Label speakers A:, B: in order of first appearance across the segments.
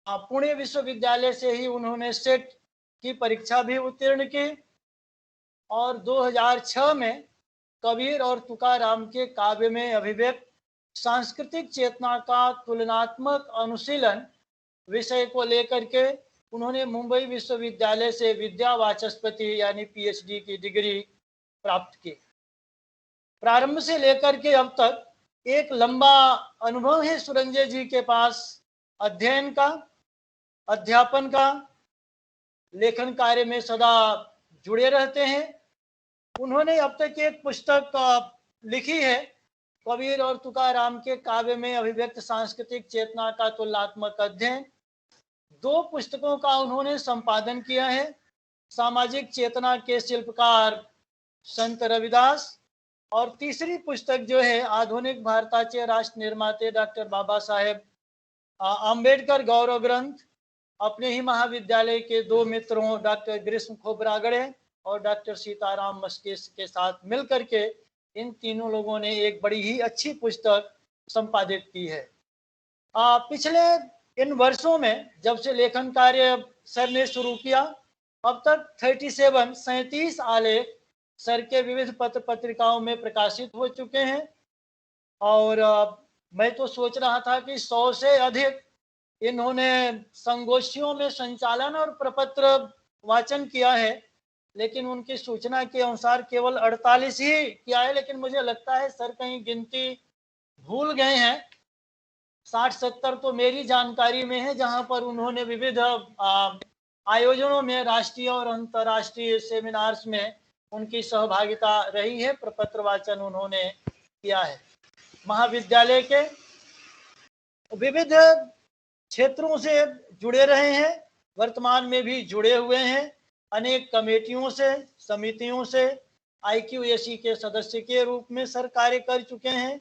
A: पुणे विश्वविद्यालय से ही उन्होंने सेट की परीक्षा भी उत्तीर्ण की और 2006 में कबीर और तुकाराम के काव्य में अभिव्यक्त सांस्कृतिक चेतना का तुलनात्मक अनुशीलन विषय को लेकर के उन्होंने मुंबई विश्वविद्यालय से विद्या वाचस्पति यानी पीएचडी की डिग्री प्राप्त की। प्रारंभ से लेकर के अब तक एक लंबा अनुभव है सुरंजय जी के पास अध्ययन का, अध्यापन का, लेखन कार्य में सदा जुड़े रहते हैं। उन्होंने अब तक एक पुस्तक लिखी है, कबीर और तुकाराम के काव्य में अभिव्यक्त सांस्कृतिक चेतना का तुलनात्मक अध्ययन। 2 पुस्तकों का उन्होंने संपादन किया है, सामाजिक चेतना के शिल्पकार संत रविदास, और तीसरी पुस्तक जो है आधुनिक भारताचे राष्ट्र निर्माते डॉक्टर बाबासाहेब आंबेडकर गौरव ग्रंथ, अपने ही महाविद्यालय के 2 मित्रों डॉक्टर ग्रीष्म खोब्रागड़े और डॉक्टर सीताराम मस्के के साथ मिलकर के इन तीनों लोगों ने एक बड़ी ही अच्छी पुस्तक संपादित की है। पिछले इन वर्षों में जब से लेखन कार्य सर ने शुरू किया, अब तक 37 आलेख सर के विविध पत्र पत्रिकाओं में प्रकाशित हो चुके हैं और मैं तो सोच रहा था कि 100 से अधिक इन्होंने संगोष्ठियों में संचालन और प्रपत्र वाचन किया है, लेकिन उनकी सूचना के अनुसार केवल 48 ही किया है। लेकिन मुझे लगता है सर कहीं गिनती भूल गए हैं। 60-70 तो मेरी जानकारी में है, जहां पर उन्होंने विविध आयोजनों में राष्ट्रीय और अंतर्राष्ट्रीय सेमिनार्स में उनकी सहभागिता रही है, प्रपत्र वाचन उन्होंने किया है। महाविद्यालय के विविध क्षेत्रों से जुड़े रहे हैं, वर्तमान में भी जुड़े हुए हैं। अनेक कमेटियों से, समितियों से IQAC के सदस्य के रूप में सर कार्य कर चुके हैं,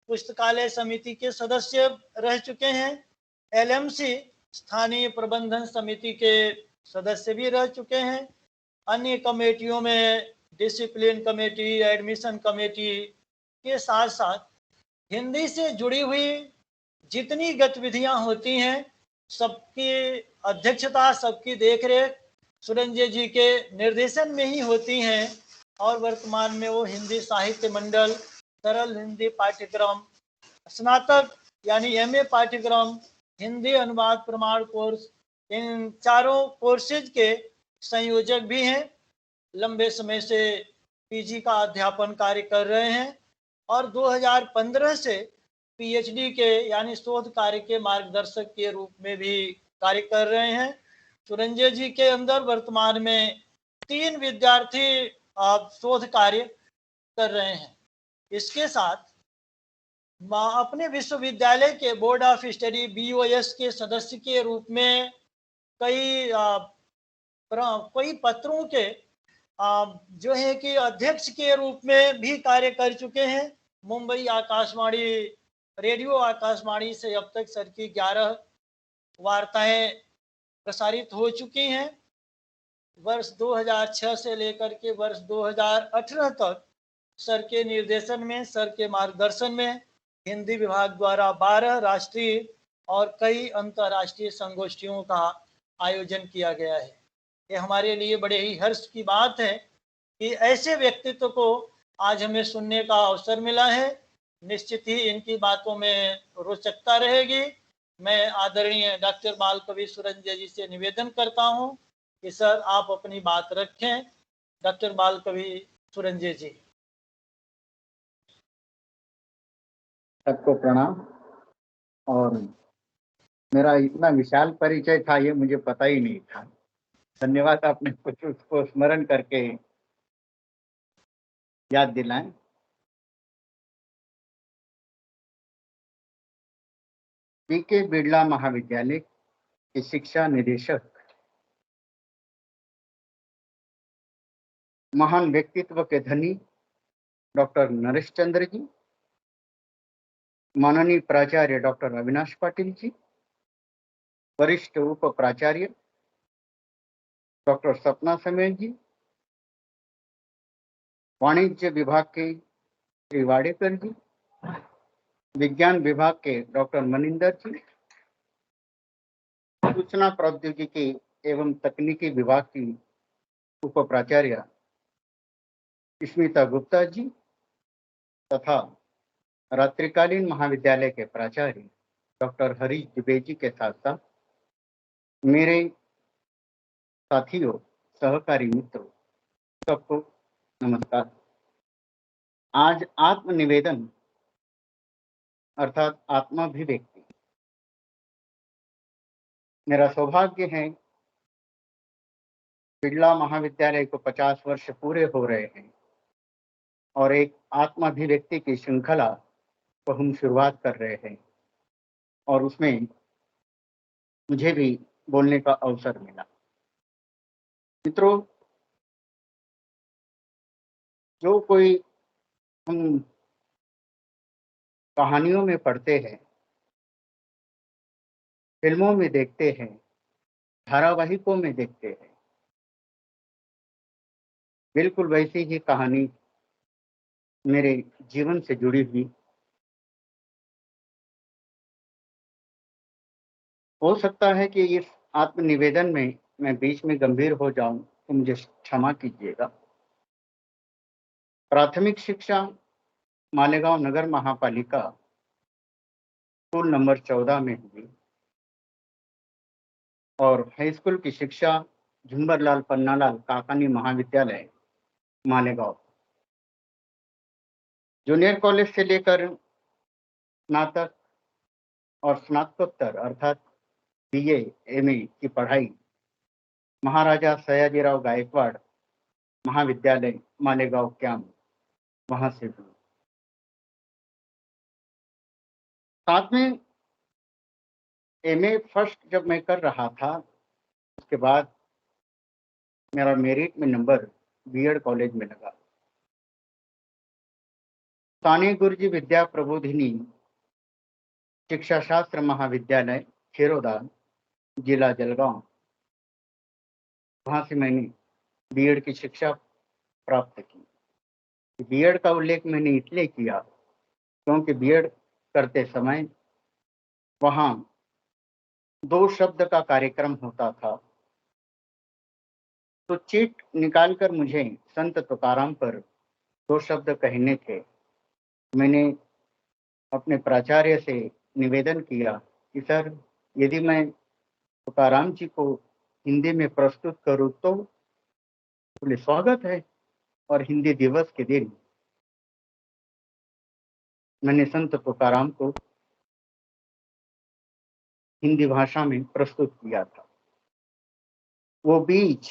A: पुस्तकालय समिति के सदस्य रह चुके हैं, LMC स्थानीय प्रबंधन समिति के सदस्य भी रह चुके हैं। अन्य कमेटियों में डिसिप्लिन कमेटी, एडमिशन कमेटी के साथ साथ हिंदी से जुड़ी हुई जितनी गतिविधियां होती हैं सबकी अध्यक्षता, सबकी देखरेख सुरंजय जी के निर्देशन में ही होती हैं। और वर्तमान में वो हिंदी साहित्य मंडल, सरल हिंदी पाठ्यक्रम, स्नातक यानी MA पाठ्यक्रम, हिंदी अनुवाद प्रमाण कोर्स, इन चारों कोर्सेज के संयोजक भी हैं। लंबे समय से PG का अध्यापन कार्य कर रहे हैं और 2015 से PhD के यानी शोध कार्य के मार्गदर्शक के रूप में भी कार्य कर रहे हैं। सुरंजय जी के अंदर वर्तमान में 3 विद्यार्थी शोध कार्य कर रहे हैं। इसके साथ अपने विश्वविद्यालय के बोर्ड ऑफ स्टडी BOS के सदस्य के रूप में कई पत्रों के जो है कि अध्यक्ष के रूप में भी कार्य कर चुके हैं। मुंबई आकाशवाणी, रेडियो आकाशवाणी से अब तक सर की 11 वार्ताएं प्रसारित हो चुकी हैं। वर्ष 2006 से लेकर के वर्ष 2018 तक सर के निर्देशन में, सर के मार्गदर्शन में हिंदी विभाग द्वारा 12 राष्ट्रीय और कई अंतर्राष्ट्रीय संगोष्ठियों का आयोजन किया गया है। ये हमारे लिए बड़े ही हर्ष की बात है कि ऐसे व्यक्तित्व को आज हमें सुनने का अवसर मिला है। निश्चित ही इनकी बातों में रोचकता रहेगी। मैं आदरणीय डॉक्टर बालकवि सुरंजय जी से निवेदन करता हूं कि सर आप अपनी बात रखें। डॉक्टर बालकवि सुरंजय जी।
B: सबको प्रणाम। और मेरा इतना विशाल परिचय था ये मुझे पता ही नहीं था। धन्यवाद, आपने कुछ उसको स्मरण करके याद दिलाएं। BK बिरला महाविद्यालय के शिक्षा निदेशक, महान व्यक्तित्व के धनी डॉक्टर नरेश चंद्र जी, माननीय प्राचार्य डॉक्टर अविनाश पाटिल जी, वरिष्ठ उप प्राचार्य डॉक्टर सपना समेत जी, वाणिज्य विभाग के श्री वाडेकर जी, विज्ञान विभाग के डॉक्टर मनिंदर जी, सूचना प्रौद्योगिकी एवं तकनीकी विभाग की उप प्राचार्य स्मिता गुप्ता जी तथा रात्रिकालीन महाविद्यालय के प्राचार्य डॉक्टर हरीश दुबे जी के साथ साथ मेरे साथियों, सहकारी मित्रों, सबको नमस्कार। आज आत्मनिवेदन अर्थात आत्माभिव्यक्ति, मेरा सौभाग्य है बिड़ला महाविद्यालय को 50 वर्ष पूरे हो रहे हैं और एक आत्माभिव्यक्ति की श्रृंखला को हम शुरुआत कर रहे हैं और उसमें मुझे भी बोलने का अवसर मिला। मित्रों, जो कोई हम कहानियों में पढ़ते हैं, फिल्मों में देखते हैं, धारावाहिकों में देखते हैं, बिल्कुल वैसी ही कहानी मेरे जीवन से जुड़ी हुई। हो सकता है कि इस आत्मनिवेदन में मैं बीच में गंभीर हो जाऊं तो मुझे क्षमा कीजिएगा। प्राथमिक शिक्षा मालेगांव नगर महापालिका स्कूल नंबर 14 में हुई और हाई स्कूल की शिक्षा झुंबरलाल पन्नालाल काकानी महाविद्यालय मालेगांव। जूनियर कॉलेज से लेकर स्नातक और स्नातकोत्तर अर्थात बीए एमए की पढ़ाई महाराजा सयाजीराव गायकवाड़ महाविद्यालय मालेगांव कैंप वहां से हुई। साथ में एमए फर्स्ट जब मैं कर रहा था, उसके बाद मेरा मेरिट में नंबर बीएड कॉलेज में लगा। सानी गुरुजी विद्या प्रबोधिनी शिक्षा शास्त्र महाविद्यालय खेरोदा जिला जलगांव, वहां से मैंने बीएड की शिक्षा प्राप्त की। बीएड का उल्लेख मैंने इसलिए किया क्योंकि बीएड करते समय वहां 2 शब्द का कार्यक्रम होता था, तो चीट निकालकर मुझे संत तुकाराम पर 2 शब्द कहने थे। मैंने अपने प्राचार्य से निवेदन किया कि सर, यदि मैं तुकाराम जी को हिंदी में प्रस्तुत करूं तो बोले स्वागत है। और हिंदी दिवस के दिन मैंने संत तुकाराम को हिंदी भाषा में प्रस्तुत किया था। वो बीज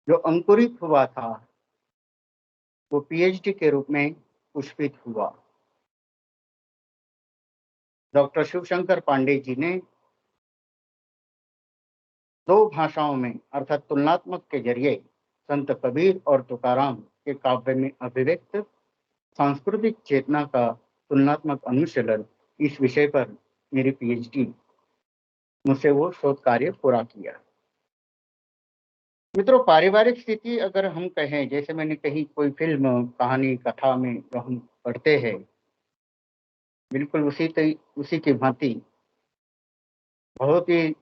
B: जो अंकुरित हुआ था वो पीएचडी के रूप में पुष्पित हुआ। डॉक्टर शिवशंकर पांडे जी ने 2 भाषाओं में अर्थात तुलनात्मक के जरिए संत कबीर और तुकाराम के काव्य में अभिव्यक्त सांस्कृतिक चेतना का तुलनात्मक अनुशीलन, इस विषय पर मेरी पीएचडी मुझसे वो शोध कार्य पूरा किया। मित्रों, पारिवारिक स्थिति अगर हम कहें, जैसे मैंने कही कोई फिल्म कहानी कथा में जो हम पढ़ते हैं, बिल्कुल उसी की भांति बहुत ही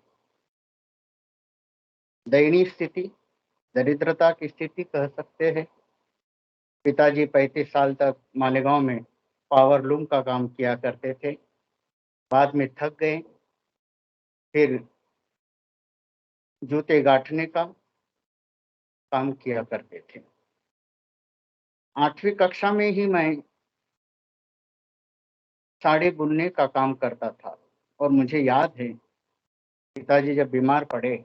B: दयनीय स्थिति, दरिद्रता की स्थिति कह सकते हैं। पिताजी 35 साल तक मालेगांव में पावर लूम का काम किया करते थे, बाद में थक गए, फिर जूते गांठने का काम किया करते थे। 8वीं कक्षा में ही मैं साड़ी बुनने का काम करता था और मुझे याद है पिताजी जब बीमार पड़े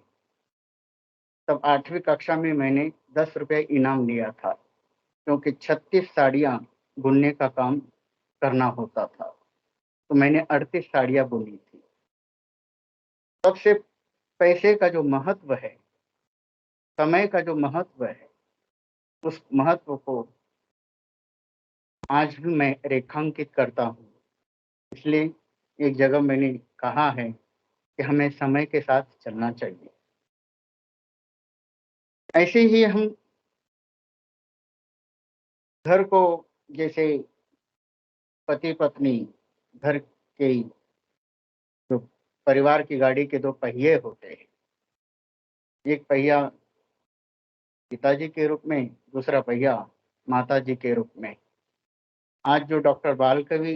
B: तब 8वीं कक्षा में मैंने 10 रुपये इनाम लिया था, क्योंकि 36 साड़ियाँ बुनने का काम करना होता था, तो मैंने 38 साड़ियाँ बुनी थी। तब से पैसे का जो महत्व है, समय का जो महत्व है, उस महत्व को आज भी मैं रेखांकित करता हूँ। इसलिए एक जगह मैंने कहा है कि हमें समय के साथ चलना चाहिए। ऐसे ही हम घर को, जैसे पति पत्नी घर के जो परिवार की गाड़ी के दो पहिए होते हैं, एक पहिया पिताजी के रूप में, दूसरा पहिया माताजी के रूप में। आज जो डॉक्टर बालकवि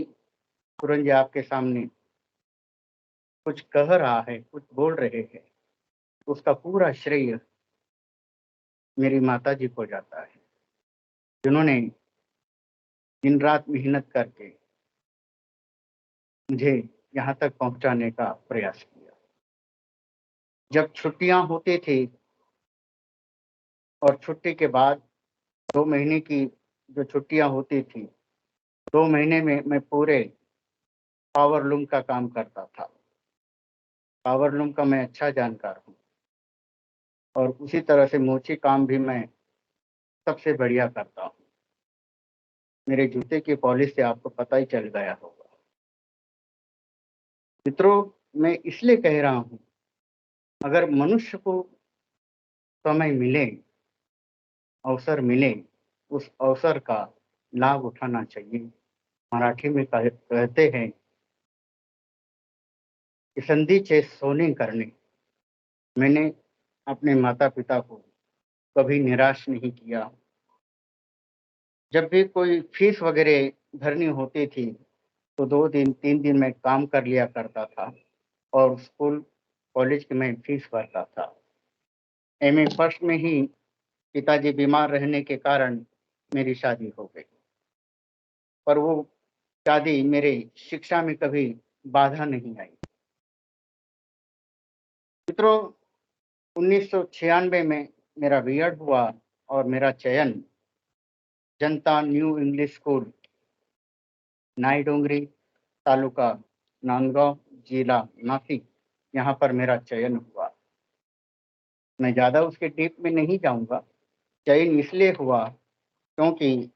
B: कुरंजी आपके सामने कुछ कह रहा है, कुछ बोल रहे हैं, उसका पूरा श्रेय मेरी माताजी को जाता है, जिन्होंने दिन रात मेहनत करके मुझे यहाँ तक पहुँचाने का प्रयास किया। जब छुट्टियाँ होती थी और छुट्टी के बाद 2 महीने की जो छुट्टियाँ होती थी, 2 महीने में मैं पूरे पावर लूम का काम करता था। पावर लूम का मैं अच्छा जानकार हूँ और उसी तरह से मोची काम भी मैं सबसे बढ़िया करता हूँ। मेरे जूते की पॉलिश से आपको पता ही चल गया होगा। मित्रों, मैं इसलिए कह रहा हूँ, अगर मनुष्य को समय मिले, अवसर मिले, उस अवसर का लाभ उठाना चाहिए। मराठी में कहते हैं कि संधीचे सोने करने। मैंने अपने माता पिता को कभी निराश नहीं किया। जब भी कोई फीस वगैरह भरनी होती थी तो 2 दिन 3 दिन में काम कर लिया करता था और स्कूल कॉलेज की मैं फीस भरता था। एमए फर्स्ट में ही पिताजी बीमार रहने के कारण मेरी शादी हो गई, पर वो शादी मेरे शिक्षा में कभी बाधा नहीं आई। मित्रों, 1996 में मेरा बीएड हुआ और मेरा चयन जनता न्यू इंग्लिश स्कूल, नाई डोंगरी, तालुका नांदगांव, जिला नासिक, यहाँ पर मेरा चयन हुआ। मैं ज़्यादा उसके डीप में नहीं जाऊंगा। चयन इसलिए हुआ क्योंकि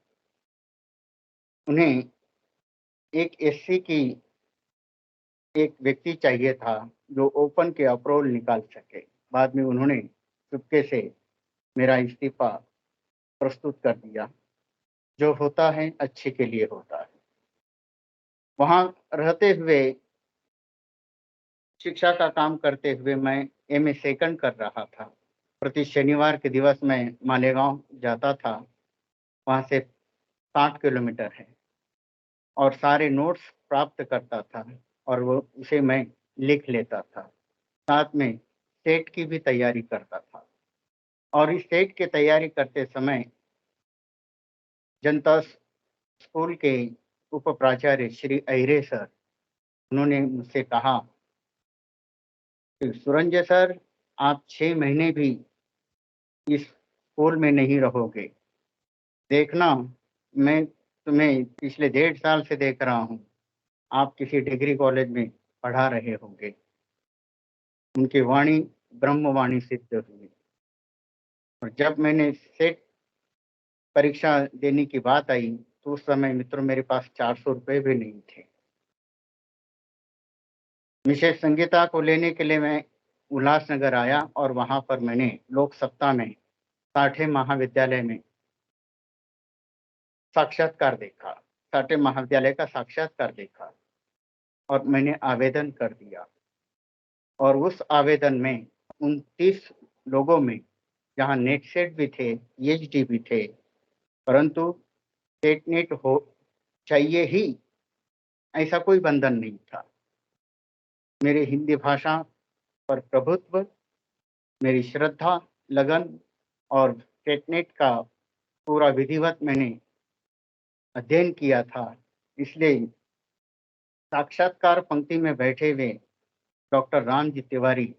B: उन्हें एक एससी की एक व्यक्ति चाहिए था जो ओपन के अप्रोल निकाल सके। बाद में उन्होंने चुपके से मेरा इस्तीफा प्रस्तुत कर दिया। जो होता है अच्छे के लिए होता है। वहाँ रहते हुए, शिक्षा का काम करते हुए मैं एमए सेकंड कर रहा था। प्रति शनिवार के दिवस मैं मालेगांव जाता था, वहाँ से 60 किलोमीटर है, और सारे नोट्स प्राप्त करता था और वो उसे मैं लिख लेता था। साथ में सेट की भी तैयारी करता था और इस सेट की तैयारी करते समय जनता स्कूल के उप प्राचार्य श्री अहिरे सर, उन्होंने मुझसे कहा कि सुरंजय सर, आप 6 महीने भी इस स्कूल में नहीं रहोगे। देखना, मैं तुम्हें पिछले 1.5 साल से देख रहा हूँ, आप किसी डिग्री कॉलेज में पढ़ा रहे होंगे। उनकी वाणी ब्रह्मवाणी सिद्ध हुई। और जब मैंने सेट परीक्षा देने की बात आई तो उस समय मित्रों मेरे पास 400 रुपये भी नहीं थे। मिसेस संगीता को लेने के लिए मैं उल्लासनगर आया और वहां पर मैंने लोक सत्ता में साठे महाविद्यालय में साक्षात्कार देखा, साठे महाविद्यालय का साक्षात्कार देखा और मैंने आवेदन कर दिया। और उस आवेदन में 29 लोगों में, जहां नेट सेट भी थे, पीएचडी भी थे, परंतु सेट नेट हो चाहिए ही ऐसा कोई बंधन नहीं था। मेरी हिंदी भाषा पर प्रभुत्व, मेरी श्रद्धा, लगन और सेट नेट का पूरा विधिवत मैंने अध्ययन किया था। इसलिए साक्षात्कार पंक्ति में बैठे हुए डॉक्टर राम जी तिवारी,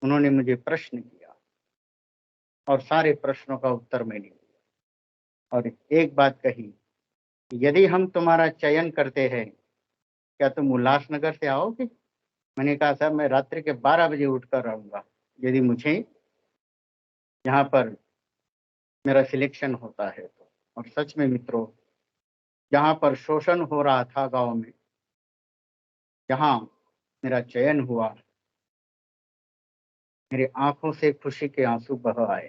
B: उन्होंने मुझे प्रश्न किया और सारे प्रश्नों का उत्तर मैंने दिया और एक बात कही, यदि हम तुम्हारा चयन करते हैं, क्या तुम उल्लासनगर से आओगे? मैंने कहा, सर मैं रात्रि के 12 बजे उठकर आऊँगा यदि मुझे यहाँ पर मेरा सिलेक्शन होता है तो। और सच में मित्रों, जहाँ पर शोषण हो रहा था गांव में, जहाँ मेरा चयन हुआ, मेरी आंखों से खुशी के आंसू बह आए।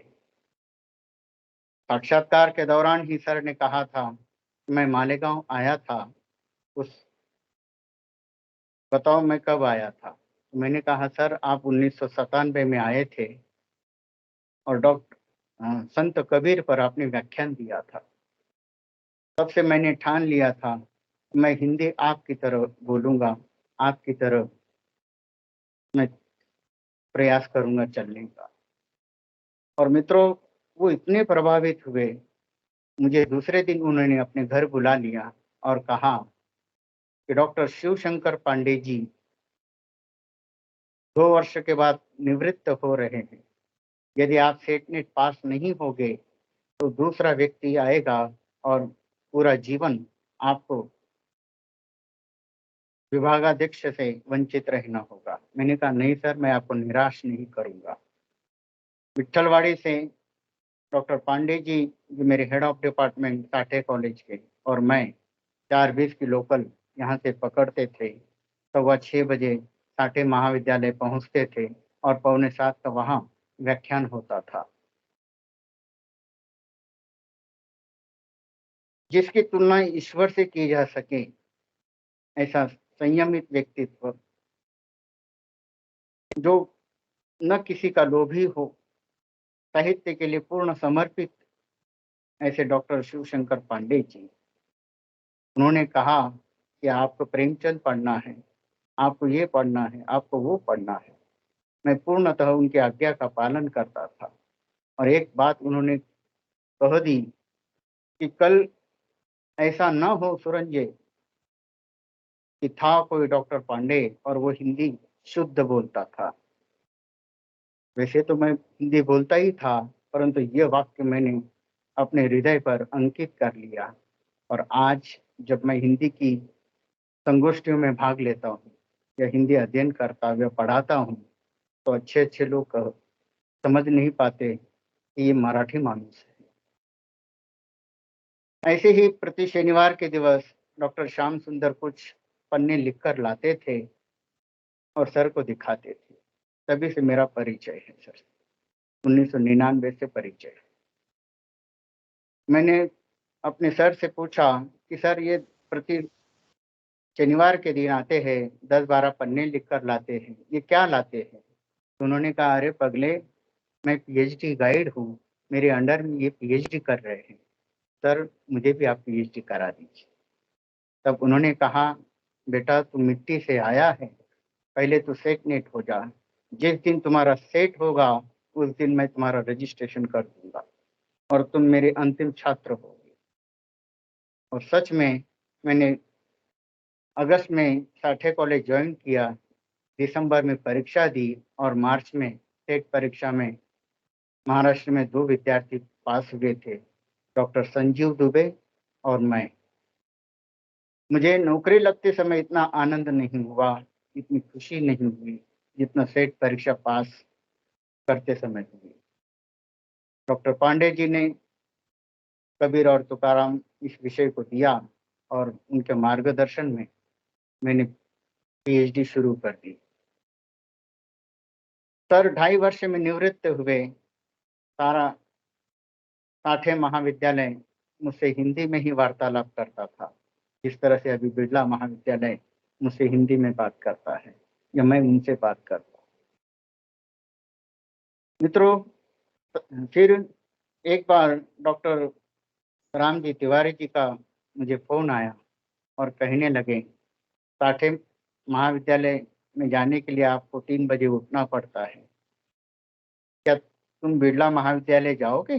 B: साक्षात्कार के दौरान ही सर ने कहा था कि मैं मालेगांव आया था उस बताओ मैं कब आया था? तो मैंने कहा सर आप 1997 में आए थे और संत कबीर पर आपने व्याख्यान दिया था। तब से मैंने ठान लिया था मैं हिंदी आपकी तरह बोलूंगा, आपकी तरह मैं प्रयास करूंगा चलने का। और मित्रों, वो इतने प्रभावित हुए, मुझे दूसरे दिन उन्होंने अपने घर बुला लिया और कहा कि डॉक्टर शिवशंकर पांडे जी 2 वर्ष के बाद निवृत्त हो रहे हैं। यदि आप सेट नेट पास नहीं होगे तो दूसरा व्यक्ति आएगा और पूरा जीवन आपको विभागाध्यक्ष से वंचित रहना होगा। मैंने कहा नहीं सर, मैं आपको निराश नहीं करूंगा। विट्ठलवाड़ी से डॉक्टर पांडे जी जो मेरे head of department Sathe college के, और मैं 4:20 की लोकल यहाँ से पकड़ते थे। 6:15 साठे महाविद्यालय पहुँचते थे और 6:45 का वहाँ व्याख्यान होता था। जिसकी तुलना ईश्वर से की जा सके ऐसा संयमित व्यक्तित्व, जो न किसी का लोभी हो, साहित्य के लिए पूर्ण समर्पित, ऐसे डॉक्टर शिवशंकर पांडे जी। उन्होंने कहा कि आपको प्रेमचंद पढ़ना है, आपको ये पढ़ना है, आपको वो पढ़ना है। मैं पूर्णतः उनकी आज्ञा का पालन करता था। और एक बात उन्होंने कह दी कि कल ऐसा न हो सुरंजय कि था कोई डॉक्टर पांडे और वो हिंदी शुद्ध बोलता था। वैसे तो मैं हिंदी बोलता ही था, परंतु ये वाक्य मैंने अपने हृदय पर अंकित कर लिया। और आज जब मैं हिंदी की संगोष्ठियों में भाग लेता हूँ या हिंदी अध्ययन करता हुआ पढ़ाता हूँ, तो अच्छे अच्छे लोग समझ नहीं पाते कि ये मराठी मानुस है। ऐसे ही प्रति शनिवार के दिवस डॉक्टर श्याम सुंदर कुछ पन्ने लिखकर लाते थे और सर को दिखाते थे। तभी से मेरा परिचय है सर, 1999 से परिचय। मैंने अपने सर से पूछा कि सर ये प्रति शनिवार के दिन आते हैं, 10-12 पन्ने लिखकर लाते हैं, ये क्या लाते हैं? तो उन्होंने कहा अरे पगले, मैं पीएचडी गाइड हूँ, मेरे अंडर में ये पीएचडी कर रहे हैं, सर मुझे भी आप पीएचडी करा दीजिए। तब उन्होंने कहा बेटा तू मिट्टी से आया है, पहले तो सेट नेट हो जा, जिस दिन तुम्हारा सेट होगा उस दिन मैं तुम्हारा रजिस्ट्रेशन कर दूंगा और तुम मेरे अंतिम छात्र होगे। और सच में मैंने अगस्त में साठे कॉलेज ज्वाइन किया, दिसंबर में परीक्षा दी और मार्च में सेट परीक्षा में महाराष्ट्र में 2 विद्यार्थी पास हुए थे, डॉक्टर संजीव दुबे और मैं। मुझे नौकरी लगते समय इतना आनंद नहीं हुआ, इतनी खुशी नहीं हुई जितना सेट परीक्षा पास करते समय हुई। डॉक्टर पांडे जी ने कबीर और तुकाराम इस विषय को दिया और उनके मार्गदर्शन में मैंने पीएचडी शुरू कर दी। सर 2.5 वर्ष में निवृत्त हुए। सारा साठे महाविद्यालय मुझसे हिंदी में ही वार्तालाप करता था, जिस तरह से अभी बिरला महाविद्यालय मुझसे हिंदी में बात करता है या मैं उनसे बात करता हूँ। मित्रों, फिर एक बार डॉक्टर रामजी तिवारी जी का मुझे फोन आया और कहने लगे साठे महाविद्यालय में जाने के लिए आपको 3 बजे उठना पड़ता है, क्या तुम बिरला महाविद्यालय जाओगे?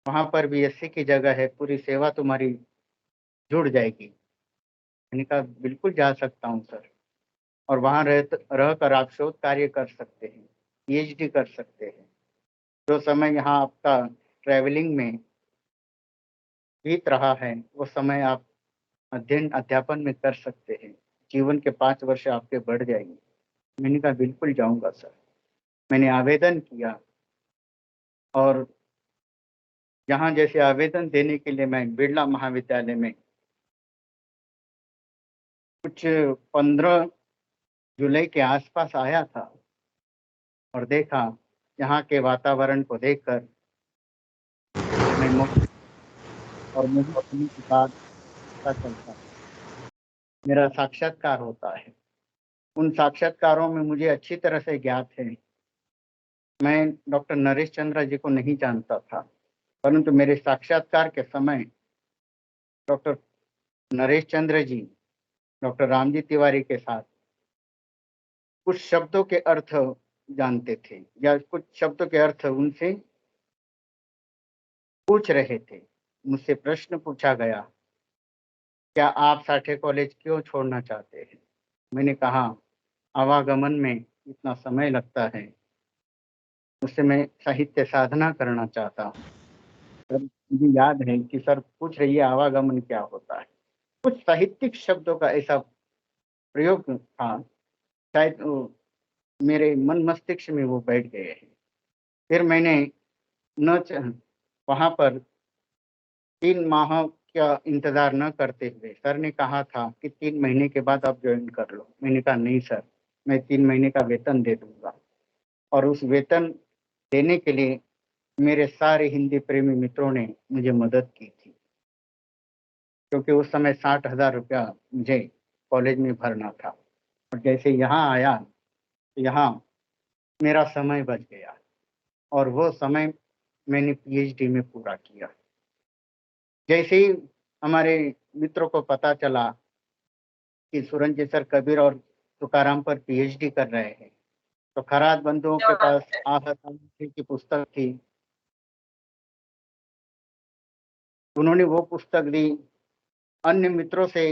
B: वहां पर बीएससी की जगह है, पूरी सेवा तुम्हारी जुड़ जाएगी। मैंने कहा बिल्कुल जा सकता हूँ सर, और वहां रह कर आप शोध कार्य कर सकते हैं, पीएचडी कर सकते हैं। जो समय यहाँ आपका ट्रैवलिंग में बीत रहा है वो समय आप अध्ययन अध्यापन में कर सकते हैं, जीवन के 5 वर्ष आपके बढ़ जाएंगे। मैंने कहा बिल्कुल जाऊंगा सर। मैंने आवेदन किया और जहाँ जैसे आवेदन देने के लिए मैं बिरला महाविद्यालय में कुछ 15 जुलाई के आसपास आया था और देखा, यहाँ के वातावरण को देखकर मैं और मुझे के बाद पता चलता मेरा साक्षात्कार होता है। उन साक्षात्कारों में मुझे अच्छी तरह से ज्ञात है, मैं डॉक्टर नरेश चंद्र जी को नहीं जानता था, परंतु मेरे साक्षात्कार के समय डॉक्टर नरेश चंद्र जी डॉक्टर रामजी तिवारी के साथ कुछ शब्दों के अर्थ जानते थे या कुछ शब्दों के अर्थ उनसे पूछ रहे थे। मुझसे प्रश्न पूछा गया, क्या आप साठे कॉलेज क्यों छोड़ना चाहते हैं? मैंने कहा, आवागमन में इतना समय लगता है, उससे मैं साहित्य साधना करना चाहता हूँ। सर, मुझे याद है कि सर पूछ रही है आवागमन क्या होता है। कुछ साहित्यिक शब्दों का ऐसा प्रयोग था, शायद मेरे मन मस्तिष्क में वो बैठ गए हैं। फिर मैंने न वहाँ पर 3 माह का इंतजार न करते हुए सर ने कहा था कि 3 महीने के बाद आप ज्वाइन कर लो। मैंने कहा नहीं सर, मैं 3 महीने का वेतन दे दूंगा। और उस वेतन देने के लिए मेरे सारे हिंदी प्रेमी मित्रों ने मुझे मदद की थी, क्योंकि उस समय 60,000 रुपया मुझे कॉलेज में भरना था। और जैसे यहाँ आया तो यहाँ मेरा समय बच गया और वो समय मैंने पीएचडी में पूरा किया। जैसे ही हमारे मित्रों को पता चला कि सुरंजी सर कबीर और तुकाराम पर पीएचडी कर रहे हैं, तो खराज बंधुओं
A: क्या
B: के
A: बात
B: पास
A: है।
B: आहत की पुस्तक थी, उन्होंने वो पुस्तक दी। अन्य मित्रों से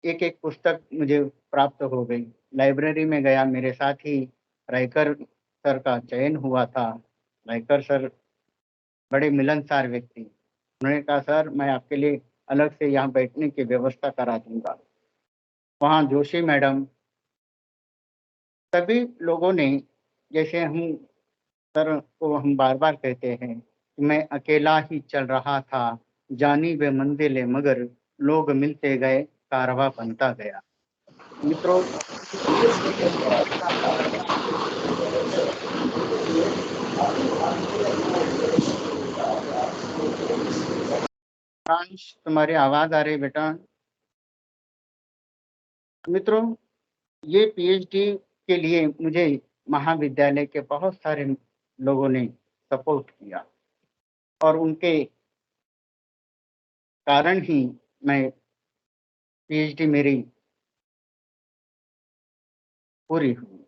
B: एक एक पुस्तक मुझे प्राप्त हो गई। लाइब्रेरी में गया, मेरे साथ ही रायकर सर का चयन हुआ था। रायकर सर बड़े मिलनसार व्यक्ति, उन्होंने कहा सर मैं आपके लिए अलग से यहाँ बैठने की व्यवस्था करा दूंगा। वहाँ जोशी मैडम, सभी लोगों ने, जैसे हम सर को हम बार बार कहते हैं कि मैं अकेला ही चल रहा था, जानी वे मंजिलें मगर लोग मिलते गए, कारवां बनता गया। मित्रों, फ्रांस, तुम्हारी आवाज आ रही बेटा। मित्रों, ये पीएचडी के लिए मुझे महाविद्यालय के बहुत सारे लोगों ने सपोर्ट किया और उनके कारण ही मैं पीएचडी मेरी पूरी हुई।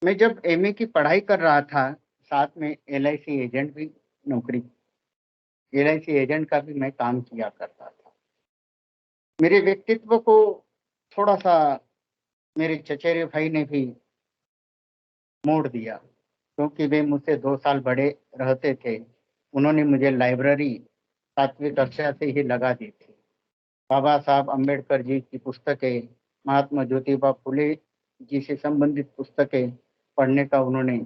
B: मैं जब एमए की पढ़ाई कर रहा था, साथ में एलआईसी एजेंट भी नौकरी एलआईसी एजेंट का भी मैं काम किया करता था। मेरे व्यक्तित्व को थोड़ा सा मेरे चचेरे भाई ने भी मोड़ दिया, क्योंकि वे मुझसे 2 साल बड़े रहते थे। उन्होंने मुझे लाइब्रेरी 7वीं कक्षा से ही लगा दी थी। बाबा साहब अम्बेडकर जी की पुस्तकें, महात्मा ज्योतिबा फुले जी से संबंधित पुस्तकें पढ़ने का उन्होंने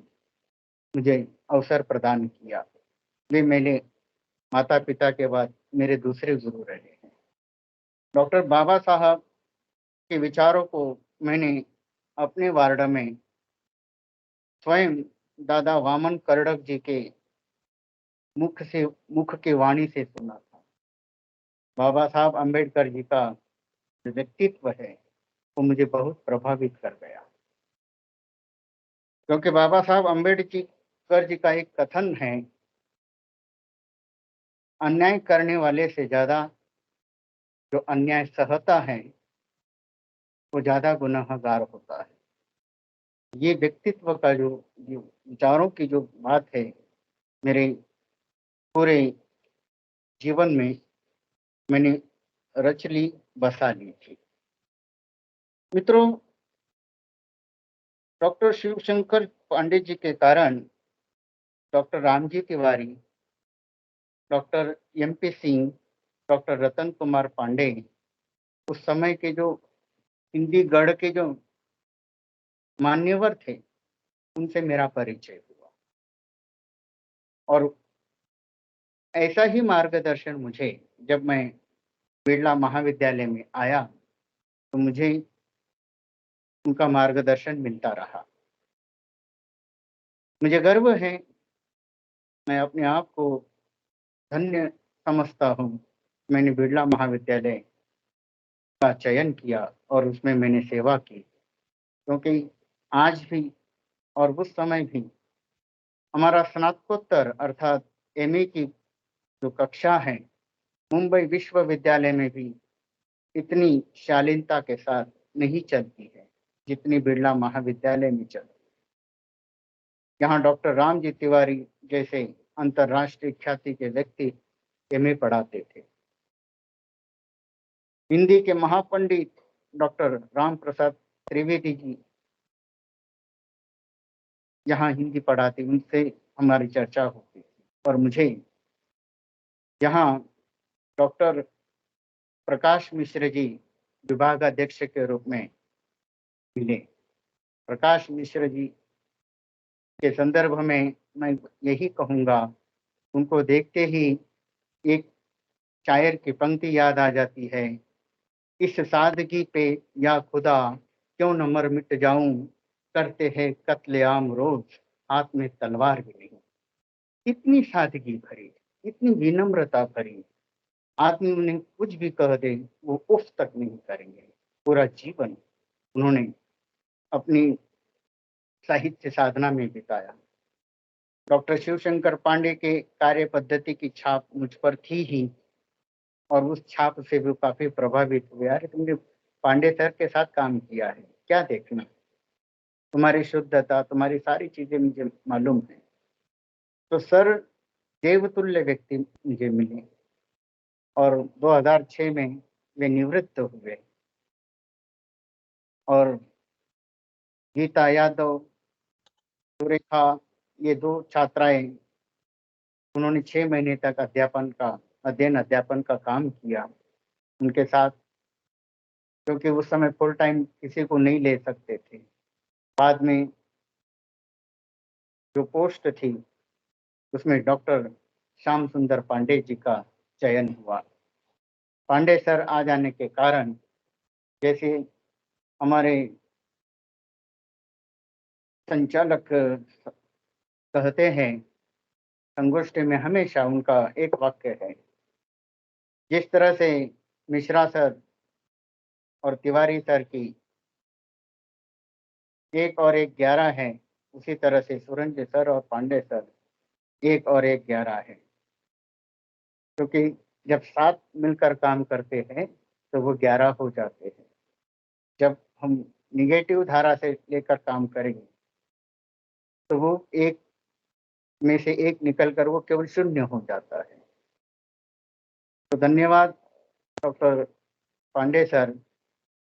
B: मुझे अवसर प्रदान किया। वे मेरे माता पिता के बाद मेरे दूसरे गुरु रहे हैं। डॉक्टर बाबा साहब के विचारों को मैंने अपने वार्ड में स्वयं दादा वामन कर्डक जी के मुख की वाणी से सुना था। बाबा साहब अम्बेडकर जी का जो व्यक्तित्व है वो मुझे बहुत प्रभावित कर गया, क्योंकि बाबा साहब अम्बेडकर जी का एक कथन है, अन्याय करने वाले से ज्यादा जो अन्याय सहता है वो ज्यादा गुनहगार होता है। ये व्यक्तित्व का जो विचारों की जो बात है, मेरे पूरे जीवन में मैंने रच ली, बसा ली थी। मित्रों, डॉक्टर शिवशंकर पांडे जी के कारण doctor Ramji Tiwari, doctor MP Singh, doctor Ratan Kumar Pandey, उस समय के जो हिंदी गढ़ के जो मान्यवर थे, उनसे मेरा परिचय हुआ। और ऐसा ही मार्गदर्शन मुझे, जब मैं बिरला महाविद्यालय में आया तो मुझे उनका मार्गदर्शन मिलता रहा। मुझे गर्व है, मैं अपने आप को धन्य समझता हूँ, मैंने बिरला महाविद्यालय का चयन किया और उसमें मैंने सेवा की, क्योंकि आज भी और उस समय भी हमारा स्नातकोत्तर अर्थात एमए की जो कक्षा है मुंबई विश्वविद्यालय में भी इतनी शालीनता के साथ नहीं चलती है जितनी बिरला महाविद्यालय में चलती है। यहाँ डॉक्टर रामजी तिवारी जैसे अंतर्राष्ट्रीय ख्याति के व्यक्ति एमए पढ़ाते थे। हिंदी के महापंडित डॉक्टर राम प्रसाद त्रिवेदी जी यहाँ हिंदी पढ़ाते, उनसे हमारी चर्चा होती थी। और मुझे यहाँ डॉक्टर प्रकाश मिश्र जी विभागाध्यक्ष के रूप में मिले। प्रकाश मिश्र जी के संदर्भ में मैं यही कहूँगा, उनको देखते ही एक शायर की पंक्ति याद आ जाती है, इस सादगी पे या खुदा क्यों न मर मिट जाऊं, करते हैं कत्लेआम रोज, हाथ में तलवार भी नहीं। इतनी सादगी भरी, इतनी विनम्रता भरी, आदमी उन्हें कुछ भी कह दे वो उफ तक नहीं करेंगे। पूरा जीवन उन्होंने अपनी साहित्य साधना में बिताया। डॉक्टर शिवशंकर पांडे के कार्य पद्धति की छाप मुझ पर थी ही, और उस छाप से भी काफी प्रभावित हुए। अरे तुमने पांडे सर के साथ काम किया है, क्या देखना, तुम्हारी शुद्धता, तुम्हारी सारी चीजें मुझे मालूम है। तो सर देवतुल्य व्यक्ति मुझे मिले और 2006 में वे निवृत्त हुए। और गीता यादव, सुरेखा, ये दो छात्राएं, उन्होंने 6 महीने तक अध्यापन का काम किया उनके साथ, क्योंकि उस समय फुल टाइम किसी को नहीं ले सकते थे। बाद में जो पोस्ट थी उसमें डॉक्टर श्याम सुंदर पांडे जी का चयन हुआ। पांडे सर आ जाने के कारण, जैसे हमारे संचालक कहते हैं, संगोष्ठी में हमेशा उनका एक वाक्य है, जिस तरह से मिश्रा सर और तिवारी सर की 1 और 1 11 है, उसी तरह से सुरंज सर और पांडे सर 1 और 1 11 है। क्योंकि जब साथ मिलकर काम करते हैं तो वो 11 हो जाते हैं। जब हम निगेटिव धारा से लेकर काम करेंगे तो वो एक में से एक निकलकर वो केवल 0 हो जाता है। तो धन्यवाद doctor Pandey sir.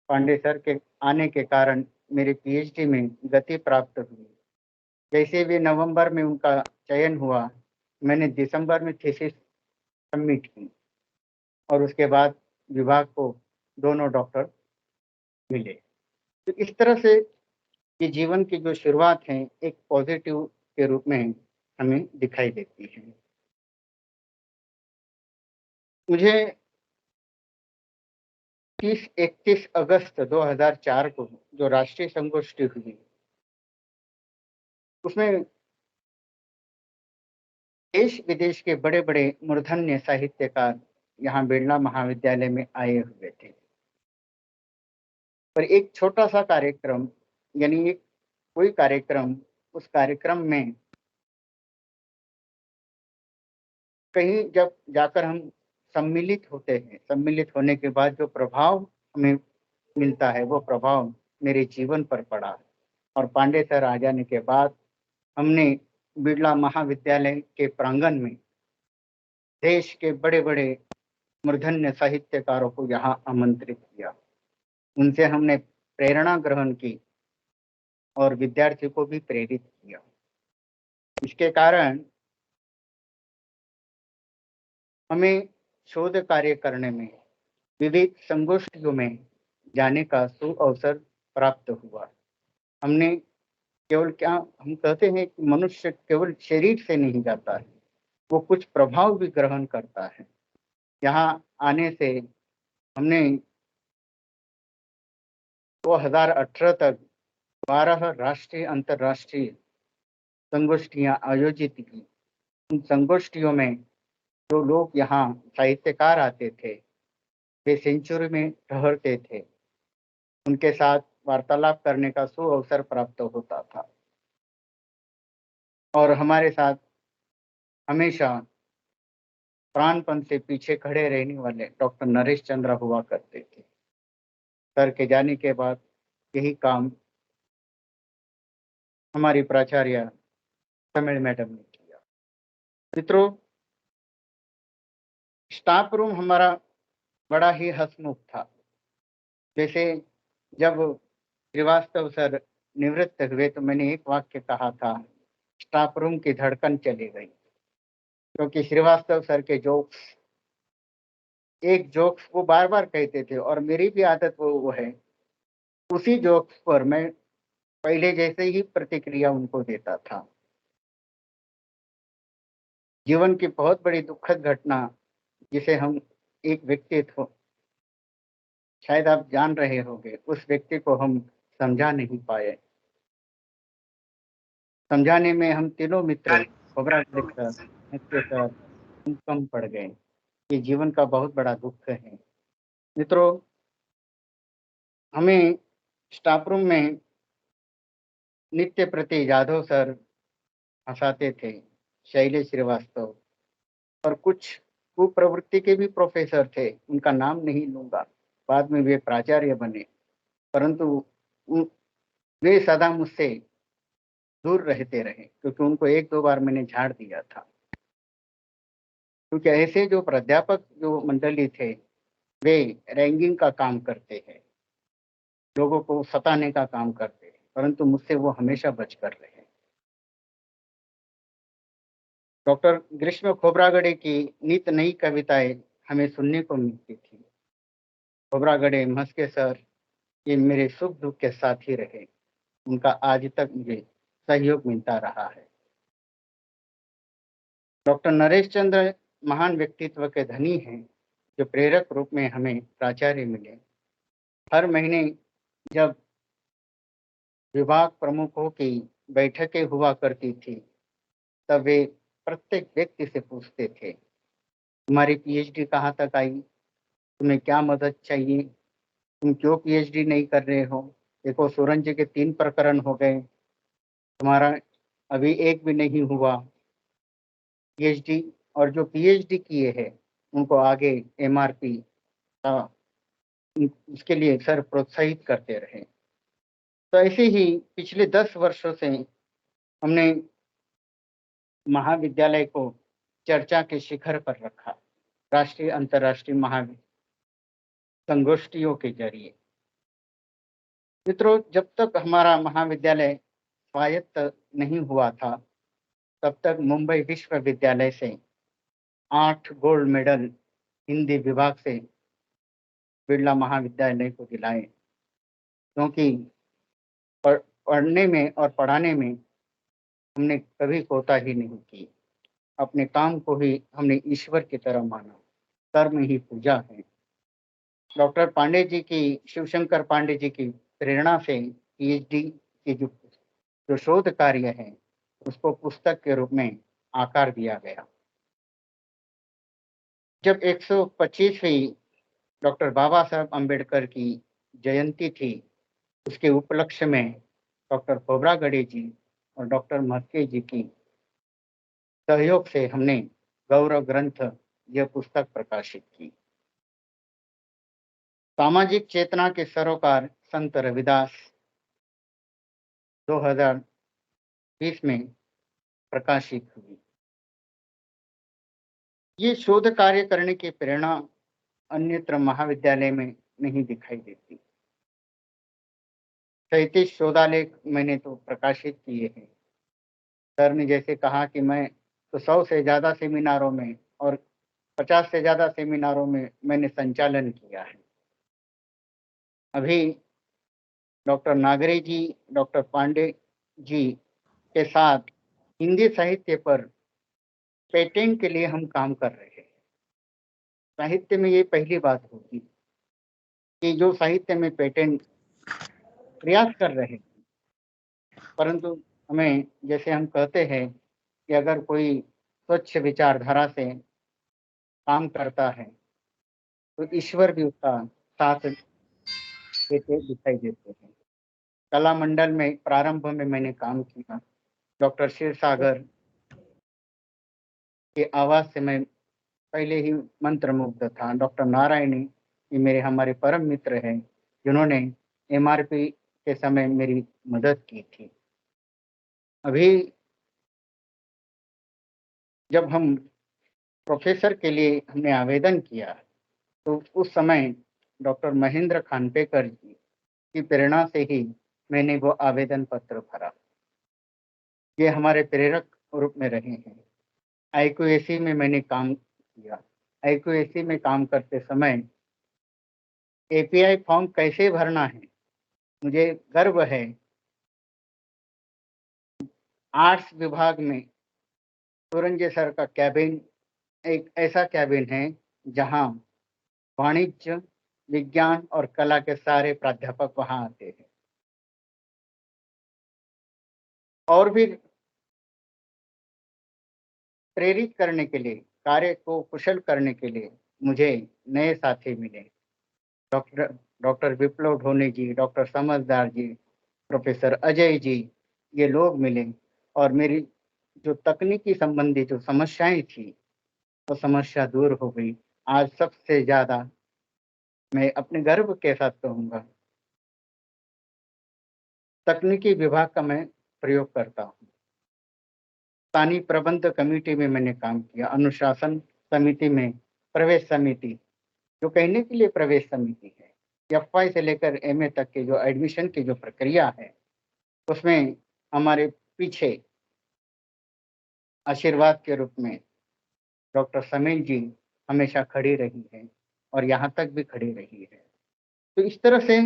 B: Pandey sir के आने के कारण मेरी पीएचडी में गति प्राप्त हुई। जैसे भी नवंबर में उनका चयन हुआ, मैंने दिसंबर में थीसिस सबमिट की और उसके बाद विभाग को दोनों डॉक्टर मिले। तो इस तरह से ये जीवन की जो शुरुआत है एक पॉजिटिव के रूप में हमें दिखाई देती है। मुझे 31 अगस्त 2004 को जो राष्ट्रीय संगोष्ठी हुई, उसमें देश विदेश के बड़े बड़े मूर्धन्य साहित्यकार यहाँ बिरला महाविद्यालय में आए हुए थे। पर एक छोटा सा कार्यक्रम, यानी एक कोई कार्यक्रम, उस कार्यक्रम में कहीं जब जाकर हम सम्मिलित होते हैं, सम्मिलित होने के बाद जो प्रभाव हमें मिलता है वो प्रभाव मेरे जीवन पर पड़ा। और पांडे सर आ जाने के बाद हमने बिरला महाविद्यालय के प्रांगण में देश के बड़े बड़े मूर्धन्य साहित्यकारों को यहाँ आमंत्रित किया। उनसे हमने प्रेरणा ग्रहण की और विद्यार्थियों को भी प्रेरित किया। इसके कारण हमें शोध कार्य करने में, विविध संगोष्ठियों में जाने का सुअवसर प्राप्त हुआ। हमने केवल, क्या हम कहते हैं कि मनुष्य केवल शरीर से नहीं जाता है, वो कुछ प्रभाव भी ग्रहण करता है। यहाँ आने से हमने 2018 तक 12 राष्ट्रीय अंतर्राष्ट्रीय संगोष्ठियां आयोजित की। उन संगोष्ठियों में जो लोग यहाँ साहित्यकार आते थे वे सेंचुरी में ठहरते थे। उनके साथ वार्तालाप करने का सुअवसर प्राप्त होता था और हमारे साथ हमेशा प्राणपण से पीछे खड़े रहने वाले डॉक्टर नरेश चंद्र हुआ करते थे। सर के जाने के बाद यही काम हमारी प्राचार्य तमिल मैडम ने किया। मित्रों, स्टाफ रूम हमारा बड़ा ही हंसमुख था। जैसे जब श्रीवास्तव सर निवृत्त हुए तो मैंने एक वाक्य कहा था, स्टाफ रूम की धड़कन चली गई, क्योंकि श्रीवास्तव सर के जोक्स, एक जोक्स वो बार बार कहते थे और मेरी भी आदत वो है, उसी जोक्स पर मैं पहले जैसे ही प्रतिक्रिया उनको देता था। जीवन की बहुत बड़ी दुखद घटना जिसे हम एक व्यक्तित्व, शायद आप जान रहे होंगे, उस व्यक्ति को हम समझा नहीं पाए। समझाने में हम तीनों मित्र खोबरा सर, नित्य सर, कम पड़ गए। ये जीवन का बहुत बड़ा दुख है। मित्रों, हमें स्टाफ रूम में नित्य प्रति यादव सर हंसाते थे, शैलेश श्रीवास्तव, और कुछ कुप्रवृत्ति के भी प्रोफेसर थे, उनका नाम नहीं लूंगा, बाद में वे प्राचार्य बने, परंतु वे सदा मुझसे दूर रहते रहे, क्योंकि उनको एक दो बार मैंने झाड़ दिया था। क्योंकि ऐसे जो प्राध्यापक जो मंडली थे, वे रैंकिंग का काम करते हैं, लोगों को सताने का काम करते हैं, परंतु मुझसे वो हमेशा बच कर रहे। डॉक्टर ग्रीष्म खोबरागड़े की नित नई कविताएं हमें सुनने को मिलती थी। खोबरागड़े, मस्के सर, ये मेरे सुख दुख के साथी रहे, उनका आज तक मुझे सहयोग मिलता रहा है। डॉक्टर नरेश चंद्र महान व्यक्तित्व के धनी हैं, जो प्रेरक रूप में हमें प्राचार्य मिले। हर महीने जब विभाग प्रमुखों की बैठकें हुआ करती थी, तब वे प्रत्येक व्यक्ति से पूछते थे, तुम्हारी पीएचडी कहाँ तक आई, तुम्हें क्या मदद चाहिए, तुम क्यों पीएचडी नहीं कर रहे हो, देखो सूरज जी के 3 प्रकरण हो गए, तुम्हारा अभी एक भी नहीं हुआ पीएचडी। और जो पीएचडी किए हैं उनको आगे एमआरपी का उसके लिए सर प्रोत्साहित करते रहे। तो ऐसे ही पिछले 10 वर्षों से हमने महाविद्यालय को चर्चा के शिखर पर रखा, राष्ट्रीय अंतर्राष्ट्रीय महाविद्यालय संगोष्ठियों के जरिए। मित्रों, जब तक हमारा महाविद्यालय स्वायत्त नहीं हुआ था, तब तक मुंबई विश्वविद्यालय से 8 गोल्ड मेडल हिंदी विभाग से बिरला महाविद्यालय को दिलाए, क्योंकि पढ़ने में और पढ़ाने में हमने कभी कोताही नहीं की। अपने काम को ही हमने ईश्वर की तरह माना, कर्म ही पूजा है। डॉक्टर पांडे जी की, शिवशंकर पांडे जी की प्रेरणा से पीएचडी की जो शोध कार्य है उसको पुस्तक के रूप में आकार दिया गया। जब 125वीं डॉक्टर बाबा साहब अम्बेडकर की जयंती थी, उसके उपलक्ष्य में डॉक्टर खोबरागड़े जी और डॉक्टर मस्के जी की सहयोग से हमने गौरव ग्रंथ यह पुस्तक प्रकाशित की। सामाजिक चेतना के सरोकार संत रविदास 2020 में प्रकाशित हुई। ये शोध कार्य करने की प्रेरणा अन्यत्र महाविद्यालय में नहीं दिखाई देती। 37 शोधालेख मैंने तो प्रकाशित किए हैं। सर ने जैसे कहा कि मैं तो 100 से ज्यादा सेमिनारों में और 50 से ज्यादा सेमिनारों में मैंने संचालन किया है। अभी डॉक्टर नागरे जी, डॉक्टर पांडे जी के साथ हिंदी साहित्य पर पेटेंट के लिए हम काम कर रहे हैं। साहित्य में ये पहली बात होगी कि जो साहित्य में पेटेंट प्रयास कर रहे हैं, परंतु हमें, जैसे हम कहते हैं कि अगर कोई स्वच्छ विचारधारा से काम करता है तो ईश्वर भी उसका साथ देते दिखाई देते हैं। कला मंडल में प्रारंभ में मैंने काम किया। डॉक्टर क्षीर सागर की आवाज से मैं पहले ही मंत्रमुग्ध था। डॉक्टर नारायणी ये मेरे हमारे परम मित्र हैं, जिन्होंने एमआरपी के समय मेरी मदद की थी। अभी जब हम प्रोफेसर के लिए हमने आवेदन किया, तो उस समय डॉक्टर महेंद्र खानपेकर जी की प्रेरणा से ही मैंने वो आवेदन पत्र भरा। ये हमारे प्रेरक रूप में रहे हैं। आईक्यूएसी में मैंने काम किया। आईक्यूएसी में काम करते समय एपीआई फॉर्म कैसे भरना है, मुझे गर्व है। आर्ट्स विभाग में सूरंजे सर का कैबिन एक ऐसा कैबिन है जहां वाणिज्य, विज्ञान और कला के सारे प्राध्यापक वहां आते हैं। और भी प्रेरित करने के लिए, कार्य को कुशल करने के लिए मुझे नए साथी मिले। डॉक्टर डॉक्टर विप्लव ढोने जी, डॉक्टर समझदार जी, प्रोफेसर अजय जी, ये लोग मिले और मेरी जो तकनीकी संबंधी जो समस्याएं थी वो समस्या दूर हो गई। आज सबसे ज्यादा मैं अपने गर्व के साथ कहूँगा, तकनीकी विभाग का मैं प्रयोग करता हूँ। स्थानीय प्रबंध कमेटी में मैंने काम किया, अनुशासन समिति में, प्रवेश समिति जो कहने के लिए प्रवेश समिति है, एफवाई से लेकर एमए तक के जो एडमिशन की जो प्रक्रिया है, उसमें हमारे पीछे आशीर्वाद के रूप में डॉक्टर समील जी हमेशा खड़ी रही है और यहाँ तक भी खड़ी रही है। तो इस तरह से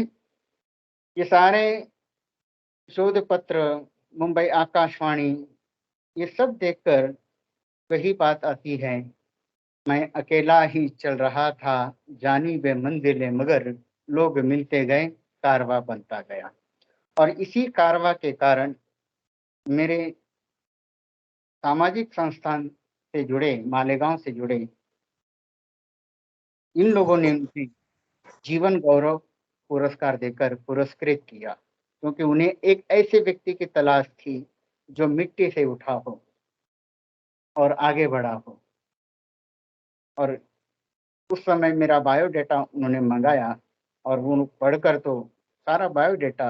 B: ये सारे शोध पत्र, मुंबई आकाशवाणी, ये सब देखकर वही बात आती है, मैं अकेला ही चल रहा था, जानी वे मंजिलें मगर लोग मिलते गए, कारवां बनता गया। और इसी कारवां के कारण मेरे सामाजिक संस्थान से जुड़े, मालेगांव से जुड़े इन लोगों ने मुझे जीवन गौरव पुरस्कार देकर पुरस्कृत किया, क्योंकि उन्हें एक ऐसे व्यक्ति की तलाश थी जो मिट्टी से उठा हो और आगे बढ़ा हो। और उस समय मेरा बायोडेटा उन्होंने मंगाया और वो पढ़कर तो सारा बायोडेटा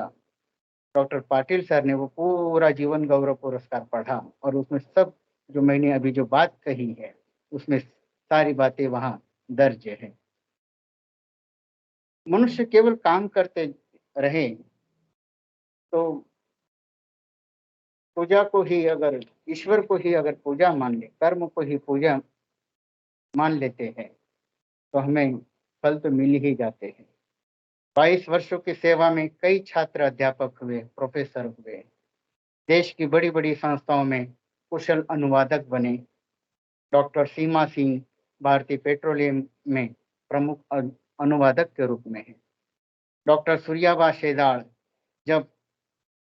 B: डॉक्टर पाटिल सर ने वो पूरा जीवन गौरव पुरस्कार पढ़ा और उसमें सब जो मैंने अभी जो बात कही है उसमें सारी बातें वहाँ दर्ज है। मनुष्य केवल काम करते रहे तो पूजा को ही अगर, ईश्वर को ही अगर पूजा मान ले, कर्म को ही पूजा मान लेते हैं, तो हमें फल तो मिल ही जाते हैं। 22 वर्षों की सेवा में कई छात्र अध्यापक हुए, प्रोफेसर हुए, देश की बड़ी बड़ी संस्थाओं में कुशल अनुवादक बने। डॉक्टर सीमा सिंह भारतीय पेट्रोलियम में प्रमुख अनुवादक के रूप में है। डॉक्टर सूर्याबा शेदाड़ जब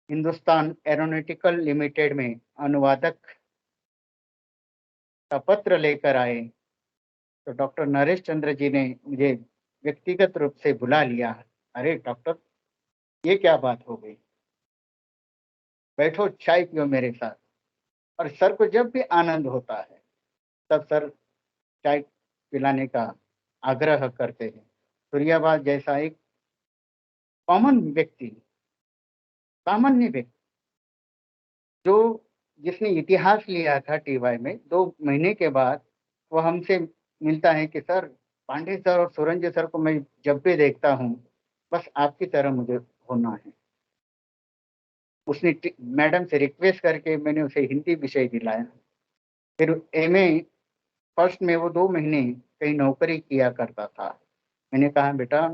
B: हिंदुस्तान एरोनॉटिकल लिमिटेड में अनुवादक का पत्र लेकर आए, तो डॉक्टर नरेश चंद्र जी ने मुझे व्यक्तिगत रूप से बुला लिया। अरे डॉक्टर, ये क्या बात हो गई, बैठो चाय पियो मेरे साथ। और सर को जब भी आनंद होता है तब सर चाय पिलाने का आग्रह करते हैं। सूर्याबाद जैसा एक कॉमन व्यक्ति, सामान्य व्यक्ति, जो जिसने इतिहास लिया था टीवाई में, 2 महीने के बाद वो हमसे मिलता है कि सर, पांडे सर और सूरंज सर को मैं जब भी देखता हूँ बस आपकी तरह मुझे होना है। उसने मैडम से रिक्वेस्ट करके मैंने उसे हिंदी विषय दिलाया। फिर एमए फर्स्ट में वो 2 महीने कहीं नौकरी किया करता था। मैंने कहा बेटा,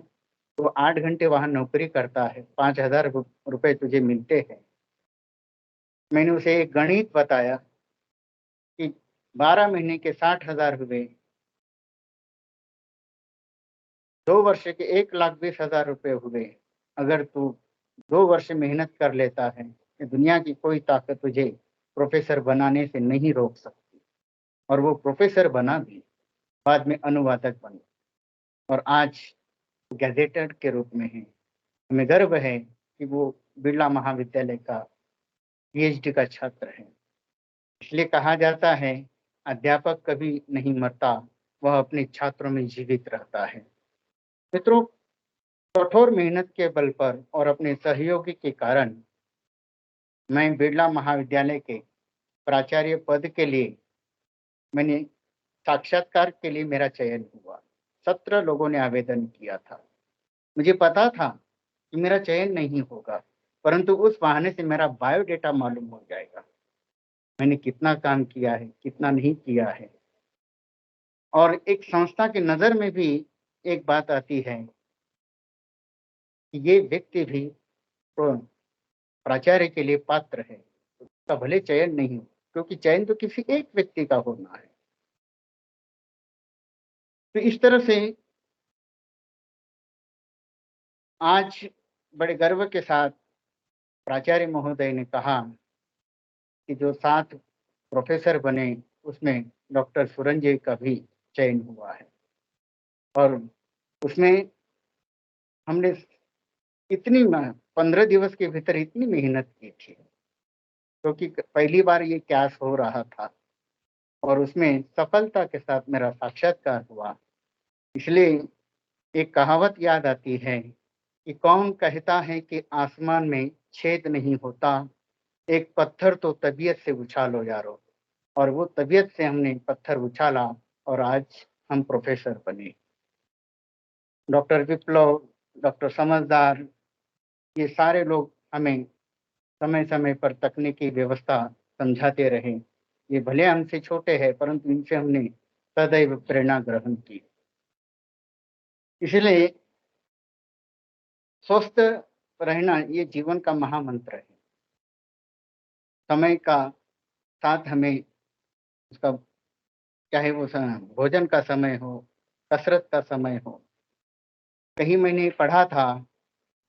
B: तो 8 घंटे वहां नौकरी करता है, 5,000 रुपए तुझे मिलते हैं। मैंने उसे एक गणित बताया कि 12 महीने के 60,000 हुए, 2 वर्ष के 1,20,000 रुपए हुए। अगर तू 2 वर्ष मेहनत कर लेता है कि दुनिया की कोई ताकत तुझे प्रोफेसर बनाने से नहीं रोक सकती। और वो प्रोफेसर बना भी, बाद में अनुवादक बना। और आज गैजेटेड के रूप में है। हमें गर्व है कि वो बिरला महाविद्यालय का पीएचडी का छात्र है। इसलिए कहा जाता है, अध्यापक कभी नहीं मरता, वह अपने छात्रों में जीवित रहता है। मित्रों, कठोर मेहनत के बल पर और अपने सहयोगी के कारण मैं बिरला महाविद्यालय के प्राचार्य पद के लिए मैंने साक्षात्कार के लिए मेरा चयन हुआ। 17 लोगों ने आवेदन किया था। मुझे पता था कि मेरा चयन नहीं होगा, परंतु उस बहाने से मेरा बायोडेटा मालूम हो जाएगा, मैंने कितना काम किया है, कितना नहीं किया है। और एक संस्था की नज़र में भी एक बात आती है कि ये व्यक्ति भी प्राचार्य के लिए पात्र है, उसका भले चयन नहीं हो, क्योंकि चयन तो किसी एक व्यक्ति का होना है। तो इस तरह से आज बड़े गर्व के साथ प्राचार्य महोदय ने कहा कि जो 7 प्रोफेसर बने उसमें डॉक्टर सुरंजय का भी चयन हुआ है। और उसमें हमने इतनी 15 दिवस के भीतर इतनी मेहनत की थी, क्योंकि पहली बार ये क्लास हो रहा था और उसमें सफलता के साथ मेरा साक्षात्कार हुआ। इसलिए एक कहावत याद आती है कि कौन कहता है कि आसमान में छेद नहीं होता, एक पत्थर तो तबीयत से उछालो यारो। और वो तबीयत से हमने पत्थर उछाला और आज हम प्रोफेसर बने। डॉक्टर विप्लव, डॉक्टर समझदार, ये सारे लोग हमें समय समय पर तकनीकी व्यवस्था समझाते रहे। ये भले हमसे छोटे हैं, परंतु इनसे हमने सदैव प्रेरणा ग्रहण की। इसलिए स्वस्थ रहना ये जीवन का महामंत्र है। समय का साथ हमें उसका, चाहे वो भोजन का समय हो, कसरत का समय हो। कहीं मैंने पढ़ा था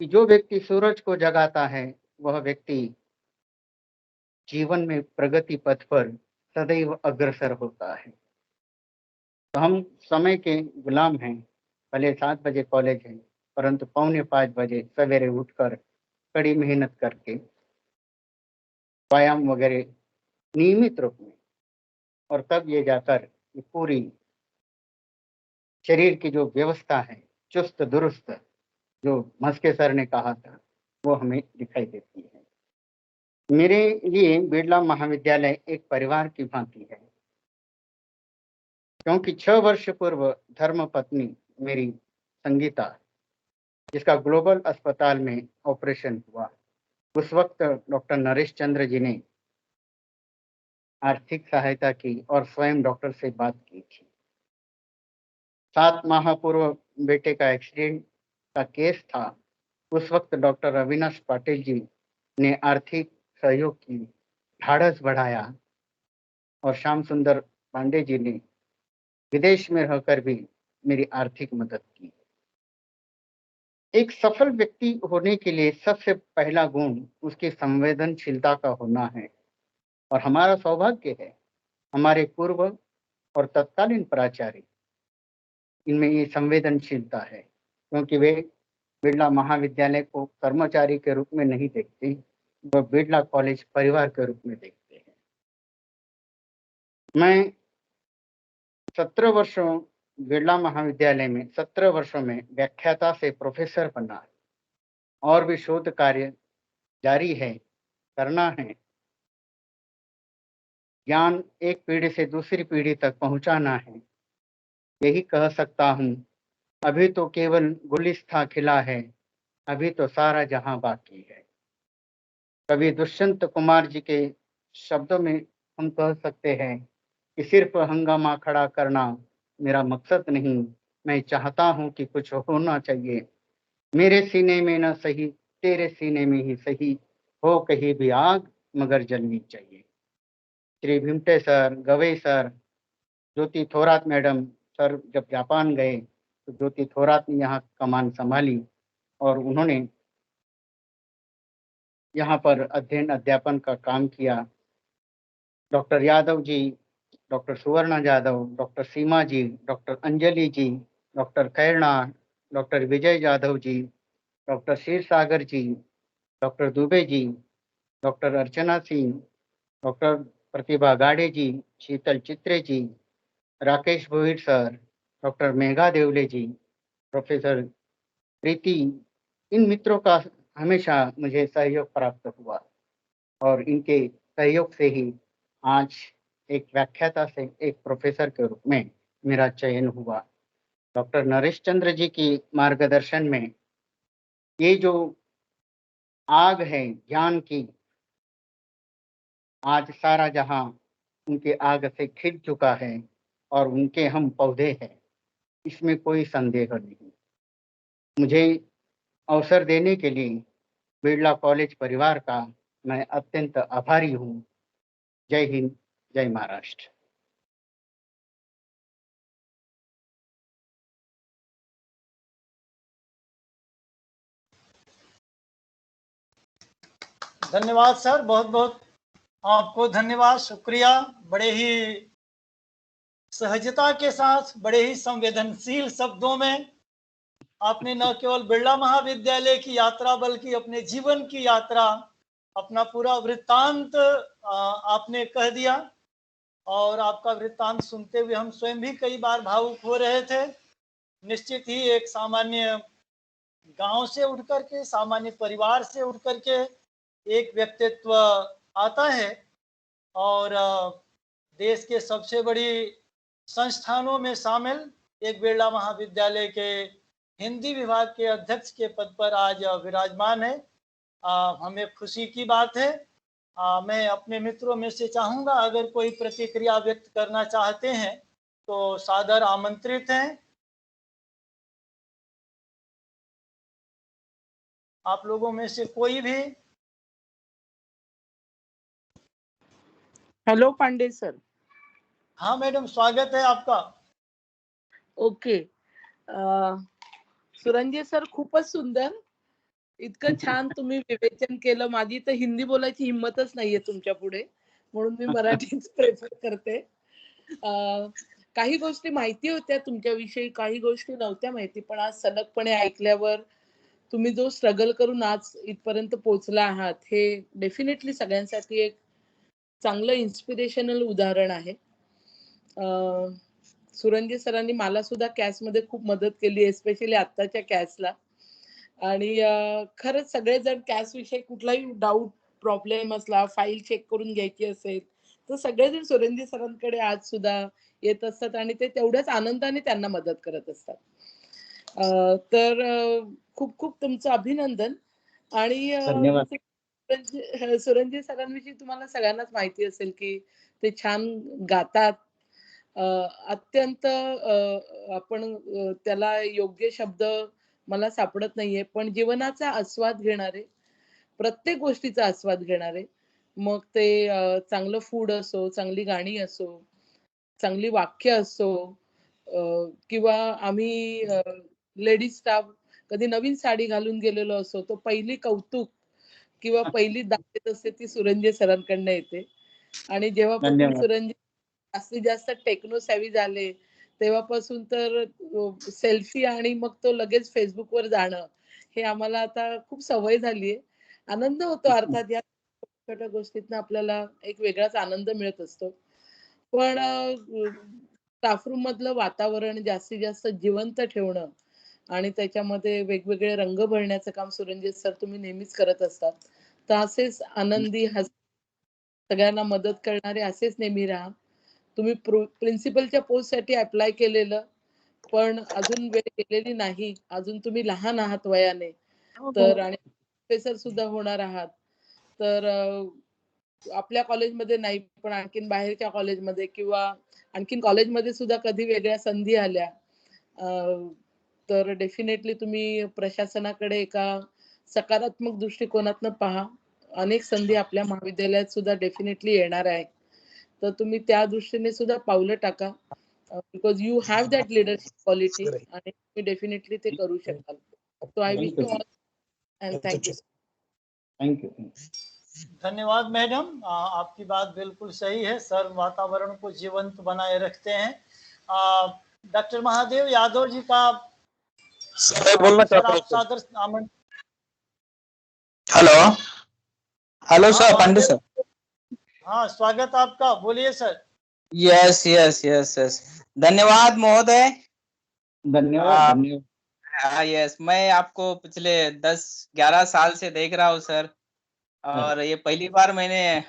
B: कि जो व्यक्ति सूरज को जगाता है वह व्यक्ति जीवन में प्रगति पथ पर सदैव अग्रसर होता है। तो हम समय के गुलाम हैं। भले 7 बजे कॉलेज है, परंतु 4:45 बजे सवेरे उठकर कड़ी मेहनत करके व्यायाम वगैरह नियमित रूप में, और तब ये जाकर ये पूरी शरीर की जो व्यवस्था है, चुस्त दुरुस्त, जो मस्के सर ने कहा था, वो हमें दिखाई देती है। मेरे लिए बिरला महाविद्यालय एक परिवार की भांति है, क्योंकि 6 वर्ष पूर्व धर्म पत्नी मेरी संगीता, जिसका ग्लोबल अस्पताल में ऑपरेशन हुआ, उस वक्त डॉक्टर नरेश चंद्र जी ने आर्थिक सहायता की और स्वयं डॉक्टर से बात की थी। 7 माह पूर्व बेटे का एक्सीडेंट का केस था। उस वक्त डॉक्टर अविनाश पाटिल जी ने आर्थिक सहयोग की, ढाढ़स बढ़ाया, और श्याम सुंदर पांडे जी ने विदेश में रहकर भी मेरी आर्थिक मदद की। एक सफल व्यक्ति होने के लिए सबसे पहला गुण उसकी संवेदनशीलता का होना है, और हमारा सौभाग्य है हमारे पूर्व और तत्कालीन प्राचार्य, इनमें ये संवेदनशीलता है, क्योंकि वे बिरला महाविद्यालय को कर्मचारी के रूप में नहीं देखते, वह बिरला कॉलेज परिवार के रूप में देखते हैं। मैं 17 वर्षों बिरला महाविद्यालय में 17 वर्षों में व्याख्याता से प्रोफेसर बना, और भी शोध कार्य जारी है, करना है। ज्ञान एक पीढ़ी से दूसरी पीढ़ी तक पहुंचाना है। यही कह सकता हूँ, अभी तो केवल गुलिस्तां खिला है, अभी तो सारा जहां बाकी है। कवि दुष्यंत कुमार जी के शब्दों में हम कह सकते हैं कि सिर्फ हंगामा खड़ा करना मेरा मकसद नहीं, मैं चाहता हूं कि कुछ होना चाहिए। मेरे सीने में न सही, तेरे सीने में ही सही, हो कहीं भी आग मगर जलनी चाहिए। श्री भिमटे सर, गवई सर, ज्योति थोरात मैडम सर जब जापान गए तो ज्योति थोरात ने यहाँ कमान संभाली और उन्होंने यहाँ पर अध्ययन अध्यापन का काम किया। डॉक्टर यादव जी, डॉक्टर सुवर्णा यादव, डॉक्टर सीमा जी, डॉक्टर अंजलि जी, डॉक्टर खैरनार, डॉक्टर विजय जाधव जी, डॉक्टर क्षीर सागर जी, doctor Dubey ji, doctor Archana Singh, doctor प्रतिभा गाड़े जी, शीतल चित्रे जी, राकेश भोईर सर, डॉक्टर मेघा देवले जी, प्रोफेसर प्रीति, इन मित्रों का हमेशा मुझे सहयोग प्राप्त हुआ और इनके सहयोग से ही आज एक व्याख्याता से एक प्रोफेसर के रूप में मेरा चयन हुआ। डॉक्टर नरेश चंद्र जी की मार्गदर्शन में ये जो आग है ज्ञान की, आज सारा जहां उनके आग से खिल चुका है और उनके हम पौधे हैं, इसमें कोई संदेह नहीं। मुझे अवसर देने के लिए बिरला कॉलेज परिवार का मैं अत्यंत आभारी हूँ। जय हिंद, जय महाराष्ट्र।
A: धन्यवाद सर, बहुत बहुत आपको धन्यवाद, शुक्रिया। बड़े ही सहजता के साथ, बड़े ही संवेदनशील शब्दों में आपने न केवल बिरला महाविद्यालय की यात्रा बल्कि अपने जीवन की यात्रा, अपना पूरा वृत्तांत आपने कह दिया। और आपका वृत्तांत सुनते हुए हम स्वयं भी कई बार भावुक हो रहे थे। निश्चित ही एक सामान्य गांव से उठ करके, सामान्य परिवार से उठ करके एक व्यक्तित्व आता है और देश के सबसे बड़ी संस्थानों में शामिल एक बिरला महाविद्यालय के हिंदी विभाग के अध्यक्ष के पद पर आज विराजमान है। हमें खुशी की बात है। मैं अपने मित्रों में से चाहूँगा, अगर कोई प्रतिक्रिया व्यक्त करना चाहते हैं तो सादर आमंत्रित हैं। आप लोगों में से कोई भी?
C: Hello Pandey sir.
A: हाँ मैडम, स्वागत है आपका।
C: ओके, सुरंजे सर, खूपच सुंदर, इतकं छान तुम्ही विवेचन केलं। माझी तर हिंदी बोलायची हिंमतच नाहीये तुमच्या पुढे, म्हणून मी मराठीच प्रेफर करते। काही गोष्टी माहिती होत्या तुमच्याविषयी, काही गोष्टी नव्हत्या माहिती, पण आज सलगपणे ऐकल्यावर तुम्ही जो स्ट्रगल करून आज इथपर्यंत पोहोचला आहात, हे डेफिनेटली सगळ्यांसाठी एक चांगलं इन्स्पिरेशनल उदाहरण आहे। सुरंजे सरांनी मला सुद्धा कॅसमध्ये खूप मदत केली, एस्पेशली आत्ताच्या कॅसला। आणि खरंच सगळेजण कॅस विषयी कुठलाही डाऊट, प्रॉब्लेम असला, फाईल चेक करून घ्यायची असेल तर सगळेजण सुरंजे सरांकडे आज सुद्धा येत असतात आणि ते तेवढ्याच आनंदाने त्यांना मदत करत असतात। तर खूप खूप तुमचं अभिनंदन। आणि सुरंजे सरांविषयी तुम्हाला सगळ्यांनाच माहिती असेल की ते छान गातात, अत्यंत आपण त्याला योग्य शब्द मला सापडत नाहीये, पण जीवनाचा आस्वाद घेणारे, प्रत्येक गोष्टीचा आस्वाद घेणारे, मग ते चांगलं फूड असो, चांगली गाणी असो, चांगली वाक्य असो, किंवा आम्ही लेडीज स्टाफ कधी नवीन साडी घालून गेलेलो असो, तो पहिली कौतुक किंवा पहिली दाद असते ती सुरंजे सरांकडनं येते। आणि जेव्हापासून सुरंजे जास्तीत जास्त टेक्नो सॅव्ही झाले तेव्हापासून तर सेल्फी आणि मग तो लगेच फेसबुकवर जाणं, हे आम्हाला आता खूप सवय झालीये। आनंद होतो अर्थात, या छोट्या गोष्टीतनं आपल्याला एक वेगळाच आनंद मिळत असतो। पण स्टाफरूम मधलं वातावरण जास्तीत जास्त जिवंत ठेवणं आणि त्याच्यामध्ये वेगवेगळे रंग भरण्याचं काम सुरंजित सर तुम्ही नेहमीच करत असतात। तर असेच आनंदी, सगळ्यांना मदत करणारे असेच नेहमी राहा। तुम्ही प्रिन्सिपलच्या पोस्टसाठी अप्लाय केलेलं, पण अजून वेळ गेलेली नाही, अजून तुम्ही लहान आहात वयाने, तर आणि प्रोफेसर सुद्धा होणार आहात। तर आपल्या कॉलेजमध्ये नाही, पण आणखीन बाहेरच्या कॉलेजमध्ये किंवा आणखीन कॉलेजमध्ये सुद्धा कधी वेगळ्या संधी आल्या तर डेफिनेटली तुम्ही प्रशासनाकडे एका सकारात्मक दृष्टिकोनातनं पहा। अनेक संधी आपल्या महाविद्यालयात सुद्धा डेफिनेटली येणार आहे, तर तुम्ही त्या दृष्टीने सुद्धा पावलं टाका, because you have that leadership quality आणि तुम्ही डेफिनेटली ते करू शकाल। So I wish you all and thank you.
B: Thank you.
A: धन्यवाद मैडम, आपकी बात बिल्कुल सही है। सर वातावरण को जीवंत बनाए रखते हैं। डॉक्टर महादेव यादव जी का
D: सर बोलना
A: सर
D: चाहता हूँ
A: आप सादर आमंत्रित।
D: हेलो हेलो
A: हाँ
D: सर पांडे
A: महादेव,
D: सर।
A: हाँ स्वागत आपका, बोलिए sir.
D: Yes yes yes yes, धन्यवाद महोदय।
B: धन्यवाद धन्यवाद।
D: यस, मैं आपको पिछले 10-11 साल से देख रहा हूँ सर, और ये पहली बार मैंने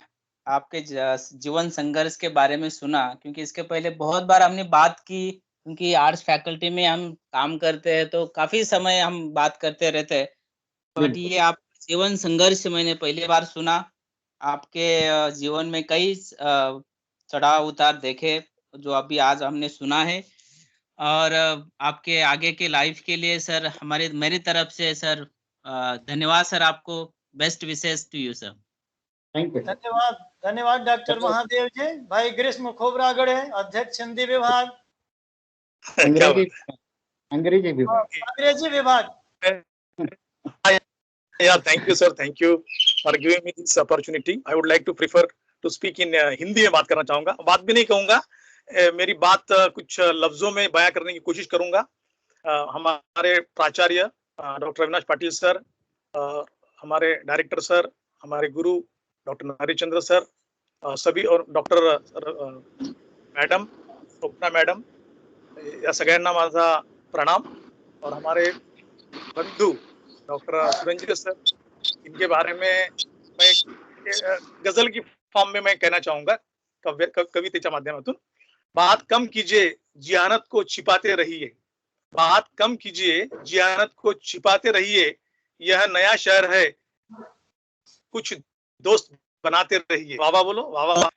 D: आपके जीवन संघर्ष के बारे में सुना, क्योंकि इसके पहले बहुत बार हमने बात की, क्योंकि आर्ट्स फैकल्टी में हम काम करते हैं तो काफी समय हम बात करते रहते हैं। बट ये आप जीवन संघर्ष मैंने पहली बार सुना। आपके जीवन में कई चढ़ाव उतार देखे जो अभी आज हमने सुना है, और आपके आगे के लाइफ के लिए सर मेरी तरफ से सर धन्यवाद सर। आपको best wishes to you sir.
B: Thank you.
A: धन्यवाद धन्यवाद डॉक्टर महादेव जी। भाई ग्रीष्म खोबरागढ़े, अध्यक्ष हिंदी विभाग,
B: अंग्रेजी विभाग।
A: अंग्रेजी विभाग।
E: Yeah, thank you, sir. Thank you for giving me this opportunity. I would like to prefer to speak in Hindi में बात करना चाहूंगा। बात भी नहीं कहूंगा, मेरी बात कुछ लफ्जों में बयां करने की कोशिश करूंगा। हमारे प्राचार्य डॉक्टर अविनाश पाटिल सर, हमारे डायरेक्टर सर, हमारे गुरु डॉक्टर हरिचंद्र सर, सभी, और डॉक्टर मॅडम, स्वप्ना मॅडम, या सगळ्यांना माझा प्रणाम। और हमारे बंधु डॉक्टर सुरंजित सर, इनके बारे में मैं गजल की फॉर्म में मैं कहना चाहूंगा कवितेच्या माध्यमातून। बात कम कीजिए, जियानत को छिपाते रहिए, बात कम कीजिए, जियानत को छिपाते रहिए, यह नया शहर है, कुछ दोस्त बनाते रहिए। वाह वाह बोलो, वाह वाह।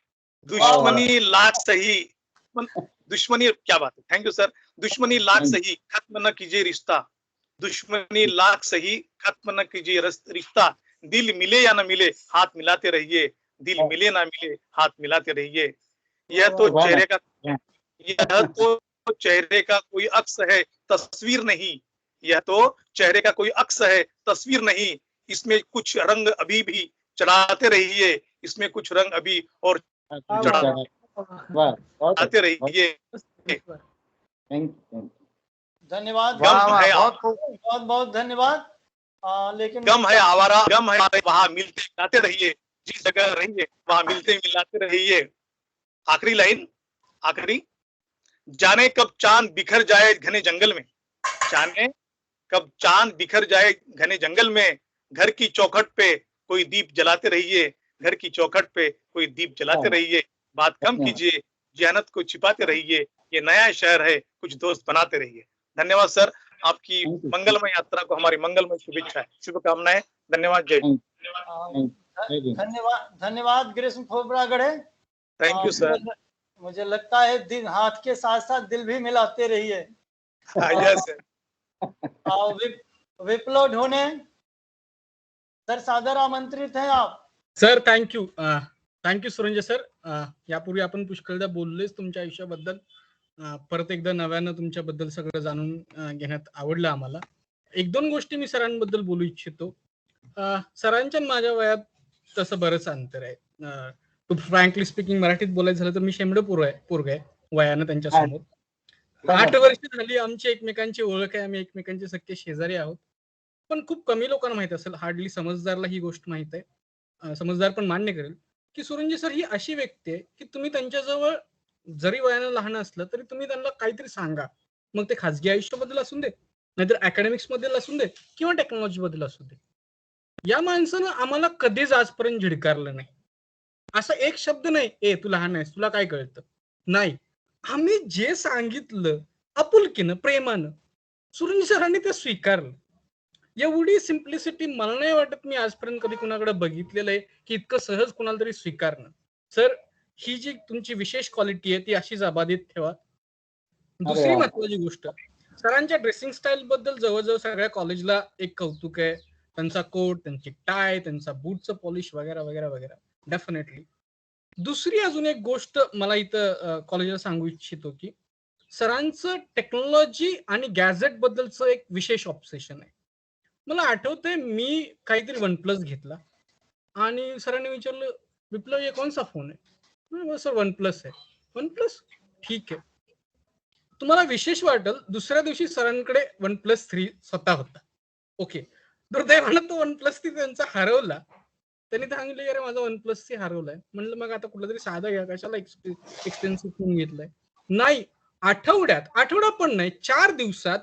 E: दुश्मनी लाख सही, दुश्मनी, क्या बात है, थैंक यू सर। दुश्मनी लाख सही, खत्म न कीजिए रिश्ता, दुश्मनी लाख सही, खत्म न कीजिए रिश्ता, दिल मिले या न मिले, हाथ मिलाते रहिए, दिल मिले ना मिले, हाथ मिलाते रहिए। यह तो चेहरे का कोई अक्स है, तस्वीर नहीं, यह तो चेहरे का कोई अक्स है, तस्वीर नहीं, इसमें कुछ रंग अभी भी चढ़ाते रहिए, इसमें कुछ रंग अभी और चढ़ाते रहिए।
A: धन्यवाद, बहुत बहुत धन्यवाद। लेकिन
E: गम है आवारा, गम है वहां मिलते मिलाते रहिए, जिस जगह रहिए वहां मिलते मिलाते रहिए। आखिरी लाइन, आखिरी, जाने कब चांद बिखर जाए घने जंगल में, जाने कब चांद बिखर जाए घने जंगल में, घर की चौखट पे कोई दीप जलाते रहिए, घर की चौखट पे कोई दीप जलाते रहिए। बात कम कीजिए, जियानत को छिपाते रहिए, ये नया शहर है, कुछ दोस्त बनाते रहिए। धन्यवाद सर, आपकी मंगलमय यात्रा को हमारी मंगलमय शुभेच्छाएं, शुभकामनाएं। धन्यवाद, जय।
A: धन्यवाद धन्यवाद ग्रीष्म खोबरागढ़े।
E: Thank you sir.
A: मुझे लगता है दिन हाथ के साथ साथ दिल भी मिलाते रहिए। विप्लव ढोने सर, सादर आमंत्रित हैं आप।
F: Sir thank you Suranjay sir. यापूर्वी आपण पुष्कळदा बोललेच तुमच्या आयुष्याबद्दल। परत एकदा नव्यानं तुमच्याबद्दल सगळं जाणून घेण्यात आवडलं आम्हाला। एक दोन गोष्टी मी सरांबद्दल बोलू इच्छितो। सरांच्या माझ्या वयात तसं बरंच अंतर आहे। टू फ्रँकली स्पीकिंग मराठीत बोलायचं झालं तर मी शेंबडं पोरग आहे वयानं त्यांच्या समोर। 8 वर्ष झाली आमची एकमेकांची ओळख आहे, आम्ही एकमेकांचे सख्खे शेजारी आहोत। पण खूप कमी लोकांना माहित असेल, हार्डली समजदारला ही गोष्ट माहित आहे, समजदार पण मान्य करेल की सुरंजी सर ही अशी व्यक्ती आहे की तुम्ही त्यांच्याजवळ जरी वयानं लहान असलं तरी तुम्ही त्यांना काहीतरी सांगा, मग ते खाजगी आयुष्याबद्दल असून दे, नाहीतर अकॅडमिक्स बद्दल असून दे, किंवा टेक्नॉलॉजी बद्दल असू दे। या माणसानं आम्हाला कधीच आजपर्यंत झिडकारलं नाही। असं एक शब्द नाही, ए तू लहान आहेस, तुला काय कळतं, नाही। आम्ही जे सांगितलं आपुलकीनं, प्रेमानं, सुरंजी सरांनी ते स्वीकारलं। एवढी सिम्प्लिसिटी मला नाही वाटत मी आजपर्यंत कधी कुणाकडे बघितलेलं आहे की इतकं सहज कुणाला तरी स्वीकारणं। सर, ही जी तुमची विशेष क्वालिटी आहे ती अशीच अबाधित ठेवा। दुसरी महत्वाची गोष्ट, सरांच्या ड्रेसिंग स्टाईल बद्दल जवळजवळ सगळ्या कॉलेजला एक कौतुक आहे। त्यांचा कोट, त्यांची टाय, त्यांचा बूटचं पॉलिश वगैरे वगैरे वगैरे, डेफिनेटली। दुसरी अजून एक गोष्ट मला इथं कॉलेजला सांगू इच्छितो की सरांचं टेक्नॉलॉजी आणि गॅजेट बद्दलचं एक विशेष ऑब्सेशन आहे। मला आठवतंय मी काहीतरी OnePlus घेतला आणि सरांनी विचारलं, विप्लव ये कौन सा फोन है? सर OnePlus है। OnePlus, ठीक है। तुम्हाला विशेष वाटेल, दुसऱ्या दिवशी सरांकडे OnePlus 3 स्वतः होता. ओके. दुर्दैवानं तो OnePlus 3 त्यांचा हरवला. त्यांनी सांगितलं, अरे माझा OnePlus 3 हरवलाय. म्हणलं मग आता कुठला तरी साधा घ्या, कशाला एक्सपेन्सिव्ह फोन घेतलाय. नाही, आठवडा पण नाही, 4 दिवसात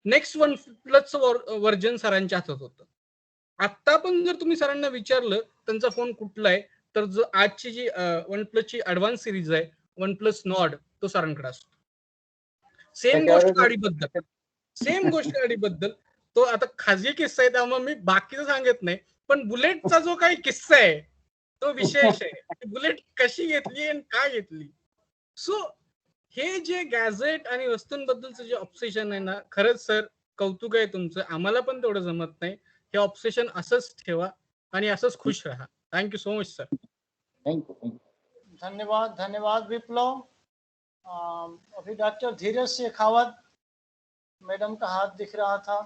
F: नेक्स्ट OnePlus व्हर्जन सरांच्या हातात होतं. आता पण जर तुम्ही सरांना विचारलं त्यांचा फोन कुठला आहे, तर जो आजची जी OnePlusची ऍडव्हान्स सिरीज आहे, OnePlus Nord, तो सरांकडे असतो. सेम गोष्ट गाडीबद्दल तो आता खाजगी किस्सा आहे, त्यामुळे मी बाकीचं सांगत नाही, पण बुलेटचा जो काही किस्सा आहे तो विशेष आहे. बुलेट कशी घेतली आणि का घेतली. सो हे जे गॅजेट आणि वस्तूंबद्दलचं जे ऑब्सेशन आहे ना, खरंच सर कौतुक आहे तुमचं. आम्हाला पण तेवढं जमत नाही. हे ऑब्सेशन असंच ठेवा आणि असंच खुश राहा. Thank you so much sir.
B: Thank you.
A: धन्यवाद विप्लव. अभी डॉक्टर धीरज शेखावत मैडम का हाथ दिख रहा था.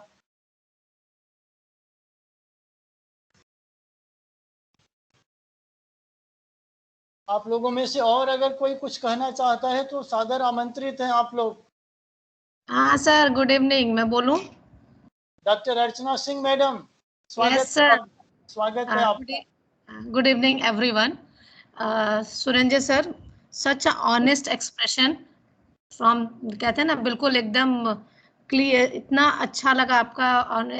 A: आप लोगों में से और अगर कोई कुछ कहना चाहता है तो सादर आमंत्रित हैं आप लोग.
G: हाँ सर, गुड इवनिंग. मैं बोलूं?
A: Doctor Archana Singh madam,
G: Yes, sir.
A: स्वागत है आपका.
G: Good evening, everyone. Suranjay sir, such a honest expression from, कहते हैं ना, बिल्कुल एकदम क्लियर. इतना अच्छा लगा आपका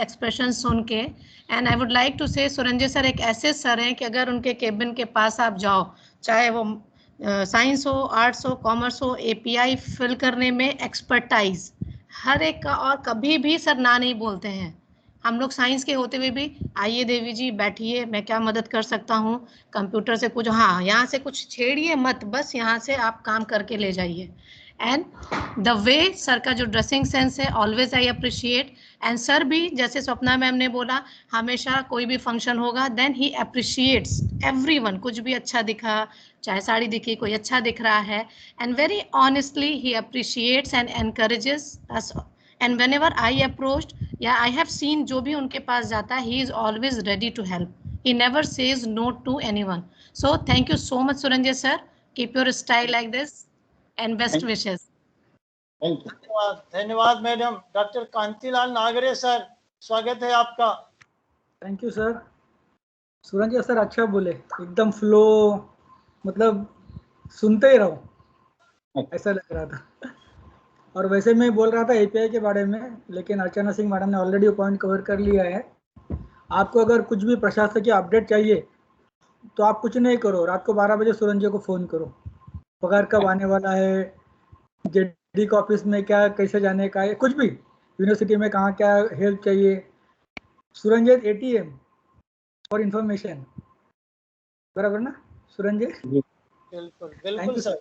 G: एक्सप्रेशन सुन के. And I would like to say Suranjay sir एक ऐसे सर हैं कि अगर उनके केबिन के पास आप जाओ, चाहे वो साइंस हो, आर्ट्स हो, कॉमर्स हो, एपीआई फिल करने में एक्सपर्टाइज हर एक का, और कभी भी सर ना नहीं बोलते हैं. हम लोग साइंस के होते हुए भी, आइए देवी जी बैठिए, मैं क्या मदद कर सकता हूँ, कंप्यूटर से कुछ, हाँ यहाँ से कुछ छेड़िए मत, बस यहाँ से आप काम करके ले जाइए. एंड द वे सर का जो ड्रेसिंग सेंस है, always I appreciate. And sir भी, जैसे स्वप्ना मैम ने बोला, हमेशा कोई भी फंक्शन होगा देन ही अप्रिशिएट्स एवरीवन. कुछ भी अच्छा दिखा, चाहे साड़ी दिखी, कोई अच्छा दिख रहा है, and very honestly he appreciates and encourages us. And when ever I approached या आई हैव सीन, जो भी उनके पास जाता है, he is always ready to help. He never says no to anyone. So thank you so much Suranjay sir. Keep your style like this and best wishes.
A: धन्यवाद madam. Doctor Kantilal Nagre sir, स्वागत है आपका.
H: Thank you sir. Suranjay sir अच्छा बोले, एकदम flow, मतलब सुनते ही रहो ऐसा लग रहा था. और वैसे मैं बोल रहा था एपीआई के बारे में, लेकिन अर्चना सिंह मैडम ने ऑलरेडी पॉइंट कवर कर लिया है. आपको अगर कुछ भी प्रशासकीय अपडेट चाहिए तो आप कुछ नहीं करो, रात को 12 बजे सुरंजय को फ़ोन करो. पगार कब आने वाला है, जेडी का ऑफिस में क्या कैसे जाने का है, कुछ भी, यूनिवर्सिटी में कहाँ क्या हेल्प चाहिए, सुरंजय एटीएम फॉर इंफॉर्मेशन. बराबर ना सुरंजय?
A: बिल्कुल सर.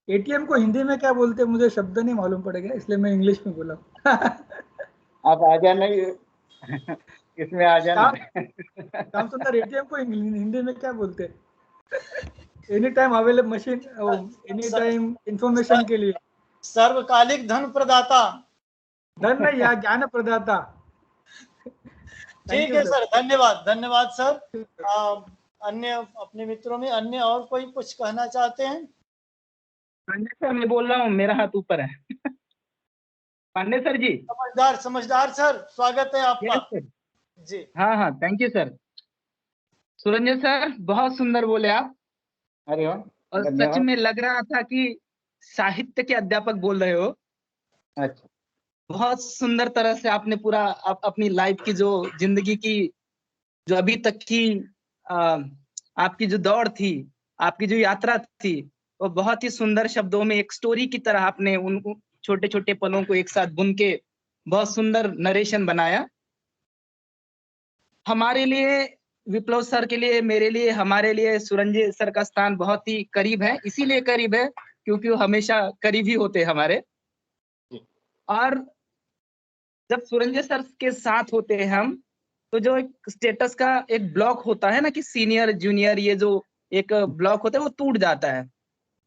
H: एटीएम को हिंदी में क्या बोलते हैं मुझे शब्द नहीं मालूम पड़ेगा, इसलिए मैं इंग्लिश में बोला.
B: आप आ जाना, इसमें आ जाना.
H: काम सुंदर, एटीएम को हिंदी में क्या बोलते हैं? Any time available machine, any time information के लिए.
A: सर्वकालिक धन प्रदाता.
H: धन नहीं या ज्ञान प्रदाता.
A: ठीक है सर, धन्यवाद सर. अन्य अपने मित्रों में अन्य और कोई कुछ कहना चाहते हैं?
I: पांडे सर, मैं बोल रहा हूँ, मेरा हाथ ऊपर है. पांडे सर जी.
A: समझदार सर, स्वागत है आपका. जी
I: हाँ, thank you sir. Suranjay sir बहुत सुंदर बोले आप.
B: अरे वाह,
I: और सच में लग रहा था कि साहित्य के अध्यापक बोल रहे हो.
B: अच्छा,
I: बहुत सुंदर तरह से आपने पूरा अपनी लाइफ की, जो जिंदगी की, जो अभी तक की आपकी जो दौड़ थी, आपकी जो यात्रा थी, वो बहुत ही सुंदर शब्दों में एक स्टोरी की तरह आपने उन छोटे छोटे पलों को एक साथ बुन के बहुत सुंदर नरेशन बनाया. हमारे लिए, विप्लव सर के लिए, मेरे लिए, हमारे लिए सुरंजय सर का स्थान बहुत ही करीब है. इसीलिए करीब है क्योंकि वो हमेशा करीब ही होते हमारे. और जब सुरंजय सर के साथ होते हैं हम, तो जो एक स्टेटस का एक ब्लॉक होता है ना कि सीनियर जूनियर, ये जो एक ब्लॉक होता है वो टूट जाता है.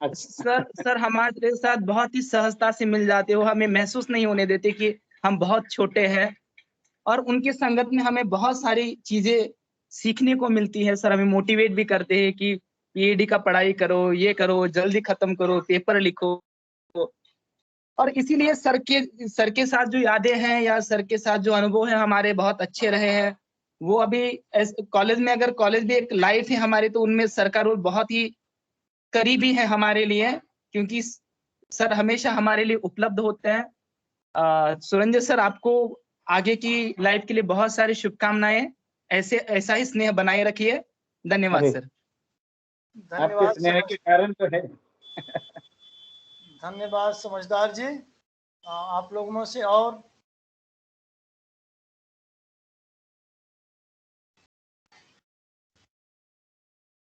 I: सर हमारे साथ बहुत ही सहजता से मिल जाते हो, हमें महसूस नहीं होने देते कि हम बहुत छोटे हैं. और उनके संगत में हमें बहुत सारी चीजें सीखने को मिलती है. सर हमें मोटिवेट भी करते हैं कि पीएचडी का पढ़ाई करो, ये करो, जल्दी खत्म करो, पेपर लिखो. और इसीलिए सर के साथ जो यादें हैं या सर के साथ जो अनुभव है हमारे बहुत अच्छे रहे हैं। वो अभी कॉलेज में, अगर कॉलेज भी एक लाइफ है हमारी, तो उनमें सर का रोल बहुत ही करीबी है हमारे लिए, क्योंकि सर हमेशा हमारे लिए उपलब्ध होते हैं। सुरंजय सर, आपको आगे की लाइफ के लिए बहुत सारी शुभकामनाएं। ऐसा ही स्नेह बनाए रखिए। धन्यवाद
B: अरे,
I: सर।
B: आपके
A: धन्यवाद
B: स्नेह के कारण तो है।
A: धन्यवाद समझदार जी। आप लोगों में से और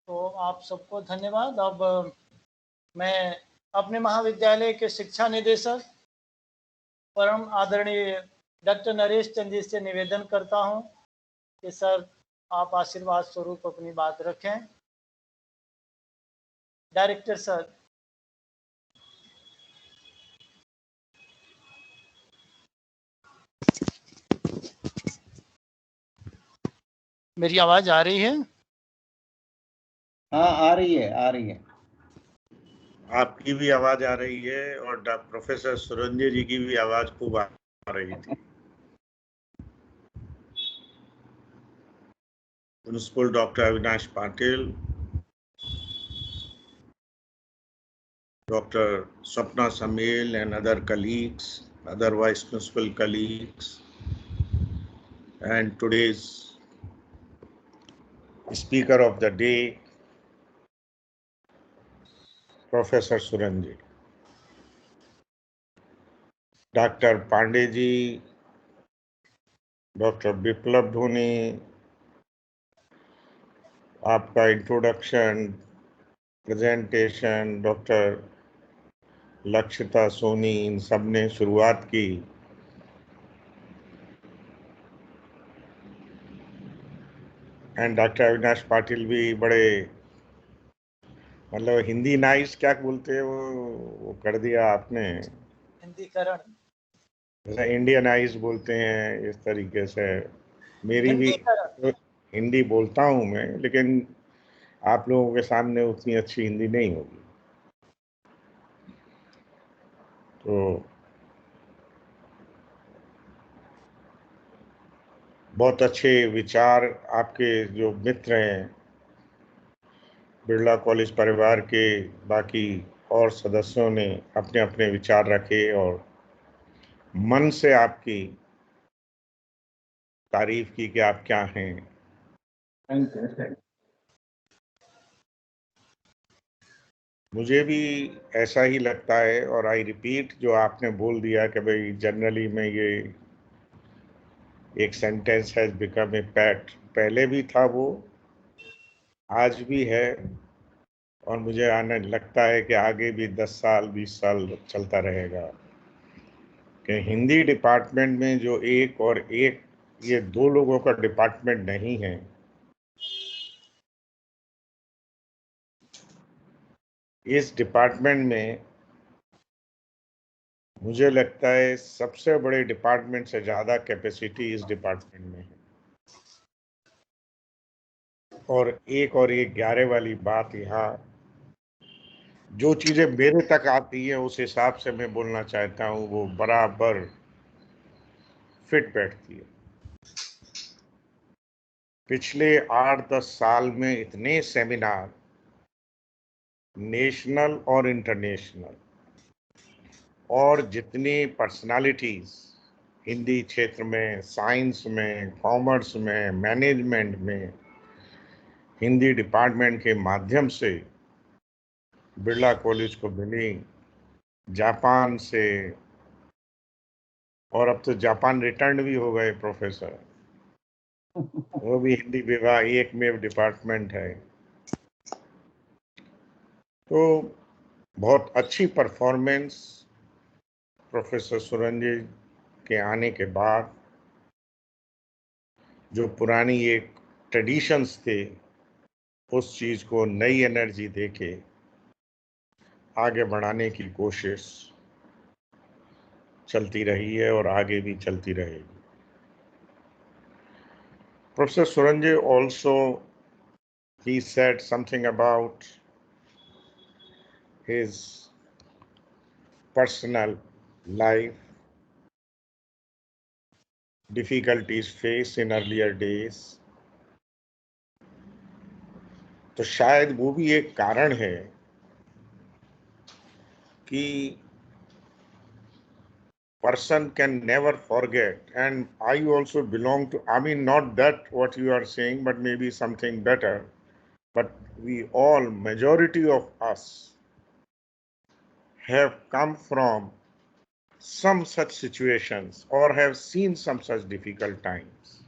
A: तो आप सबको धन्यवाद। अब मैं अपने महाविद्यालय के शिक्षा निदेशक परम आदरणीय डॉक्टर नरेश चंद जी से निवेदन करता हूं कि सर आप आशीर्वाद स्वरूप अपनी बात रखें। Director sir. मेरी आवाज आ रही है?
B: हाँ, आ रही है, आ रही है।
J: आपकी भी आवाज आ रही है और प्रोफेसर सुरंजय जी की भी आवाज खूब आ रही थी। Principal doctor Avinash Patil, Dr. Sapna Samil and other colleagues, other vice principal colleagues, and today's speaker of the day, Professor Suranjay. Dr. Pandey, Dr. Biplab Dhoni, आपका introduction, presentation, doctor Lakshita Soni, इन सब ने शुरुआत की। एंड डॉक्टर अविनाश पाटिल भी बड़े, मतलब हिंदी नाइस क्या बोलते हैं वो कर दिया आपने,
A: हिंदीकरण,
J: इंडियनाइज बोलते हैं इस तरीके से। मेरी भी हिंदी बोलता हूँ मैं, लेकिन आप लोगों के सामने उतनी अच्छी हिंदी नहीं होगी। तो बहुत अच्छे विचार आपके जो मित्र हैं बिरला कॉलेज परिवार के, बाकी और सदस्यों ने अपने अपने विचार रखे और मन से आपकी तारीफ की कि आप क्या हैं।
B: Thank you.
J: मुझे भी ऐसा ही लगता है और आई रिपीट जो आपने बोल दिया कि भाई जनरली में ये एक sentence has become a PAT, पहले भी था वो, आज भी है, और मुझे आने लगता है कि आगे भी 10 साल 20 साल चलता रहेगा कि हिंदी डिपार्टमेंट में जो एक और एक, ये दो लोगों का डिपार्टमेंट नहीं है। इस डिपार्टमेंट में मुझे लगता है सबसे बड़े डिपार्टमेंट से ज्यादा कैपेसिटी इस डिपार्टमेंट में है। और एक 11 वाली बात, यहाँ जो चीजें मेरे तक आती हैं उस हिसाब से मैं बोलना चाहता हूँ, वो बराबर फिट बैठती है। पिछले 8-10 साल में इतने सेमिनार, नेशनल और इंटरनेशनल, और जितनी पर्सनालिटीज हिंदी क्षेत्र में, साइंस में, कॉमर्स में, मैनेजमेंट में, हिंदी डिपार्टमेंट के माध्यम से बिरला कॉलेज को मिली, जापान से, और अब तो जापान रिटर्न भी हो गए प्रोफेसर, वो भी हिंदी विभाग एक में डिपार्टमेंट है। तो बहुत अच्छी परफॉर्मेंस प्रोफेसर सुरंजय के आने के बाद, जो पुरानी एक ट्रेडिशंस थे उस चीज को नई एनर्जी देके आगे बढ़ाने की कोशिश चलती रही है और आगे भी चलती रहेगी। Professor Suranjay also, he said something about his personal life, difficulties faced in earlier days, तो शायद वो भी एक कारण है कि person can never forget. And I also belong to, I mean, not that what you are saying, but maybe something better. But we all, majority of us, have come from some such situations or have seen some such difficult times.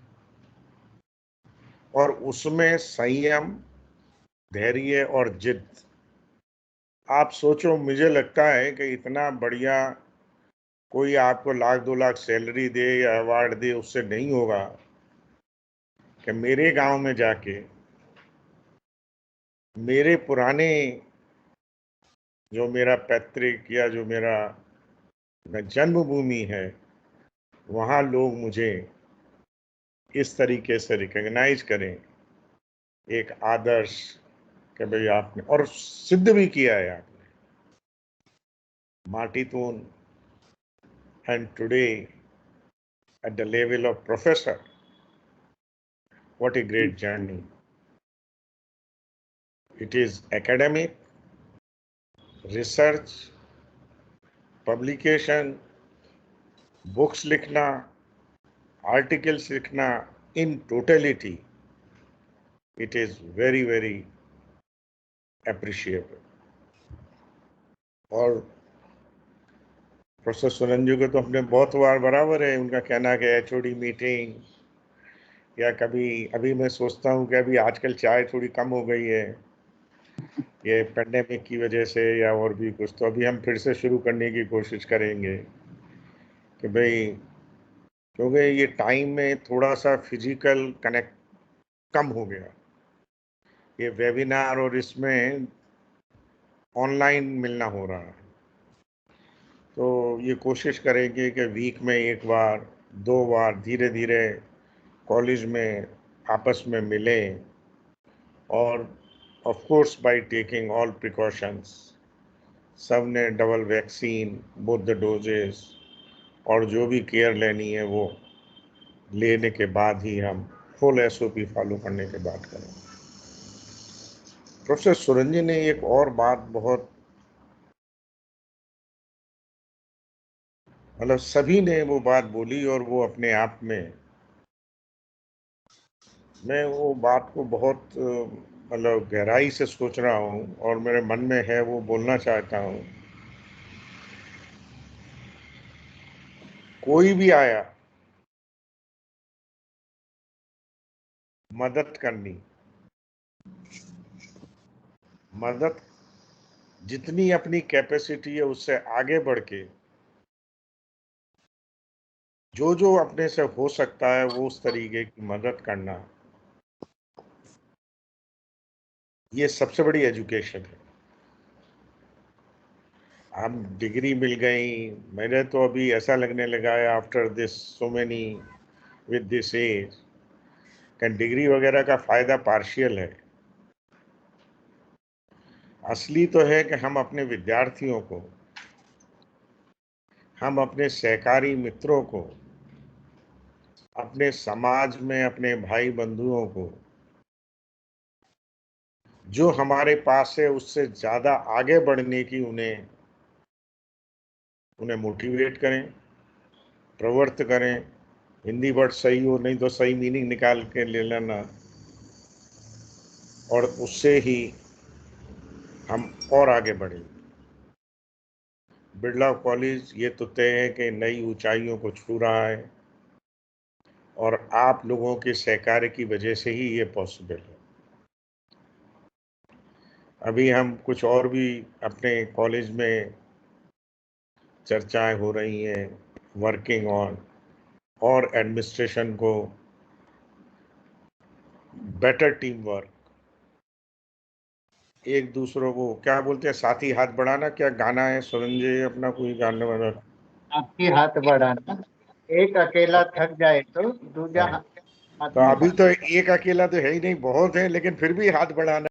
J: और उसमें संयम, धैर्य और जिद, आप सोचो, मुझे लगता है कि इतना बढ़िया कोई आपको 1 लाख 2 लाख सैलरी दे या अवार्ड दे, उससे नहीं होगा कि मेरे गांव में जाके मेरे पुराने, जो मेरा पैतृक या जो मेरा जन्मभूमि है, वहाँ लोग मुझे इस तरीके से रिकॉग्नाइज करें, एक आदर्श कि भाई आपने, और सिद्ध भी किया है आपने, माटीतून, and today at the level of professor. What a great journey. It is academic, research, publication, books लिखना, articles लिखना, in totality, it is very, very appreciable. और प्रोफेसर सुरंजू को तो हमने बहुत बार, बराबर है उनका कहना कि HOD मीटिंग, या कभी, अभी मैं सोचता हूँ कि अभी आजकल चाय थोड़ी कम हो गई है ये पेंडेमिक की वजह से या और भी कुछ, तो अभी हम फिर से शुरू करने की कोशिश करेंगे कि भाई, क्योंकि ये टाइम में थोड़ा सा फिजिकल कनेक्ट कम हो गया, ये वेबिनार और इसमें ऑनलाइन मिलना हो रहा है, तो ये कोशिश करेंगे कि वीक में 1 बार 2 बार धीरे धीरे कॉलेज में आपस में मिलें, और of course by taking all precautions, सब ने double vaccine, both the doses, और जो भी केयर लेनी है वो लेने के बाद ही हम फुल SOP फॉलो करने के बाद करें। प्रोफेसर सुरंजी ने एक और बात बहुत, मतलब सभी ने वो बात बोली, और वो अपने आप में, मैं वो बात को बहुत मतलब गहराई से सोच रहा हूँ और मेरे मन में है, वो बोलना चाहता हूँ। कोई भी आया मदद करनी, मदद जितनी अपनी कैपेसिटी है उससे आगे बढ़ के जो जो अपने से हो सकता है वो उस तरीके की मदद करना, ये सबसे बड़ी एजुकेशन है। हम डिग्री मिल गई, मेरे तो अभी ऐसा लगने लगा है after this so many with this age, कि डिग्री वगैरह का फायदा पार्शियल है। असली तो है कि हम अपने विद्यार्थियों को, हम अपने सहकारी मित्रों को, अपने समाज में अपने भाई बंधुओं को, जो हमारे पास है उससे ज़्यादा आगे बढ़ने की उन्हें मोटिवेट करें, प्रवृत्त करें। हिंदी वर्ड सही हो, नहीं तो सही मीनिंग निकाल के ले लेना, और उससे ही हम और आगे बढ़ें। बिरला कॉलेज ये तो तय है कि नई ऊंचाइयों को छू रहा है, और आप लोगों के सहकार्य की वजह से ही ये पॉसिबल है। अभी हम कुछ और भी अपने कॉलेज में चर्चाएं हो रही हैं, वर्किंग ऑन, और एडमिनिस्ट्रेशन को बेटर टीम वर्क, एक दूसरों को क्या बोलते हैं, साथी हाथ बढ़ाना, क्या गाना है सुरंजी अपना, कोई गाना वाना,
B: साथी हाथ बढ़ाना, एक अकेला थक जाए तो दूजा
J: तो अभी तो एक अकेला तो है ही नहीं, बहुत है, लेकिन फिर भी हाथ बढ़ाना।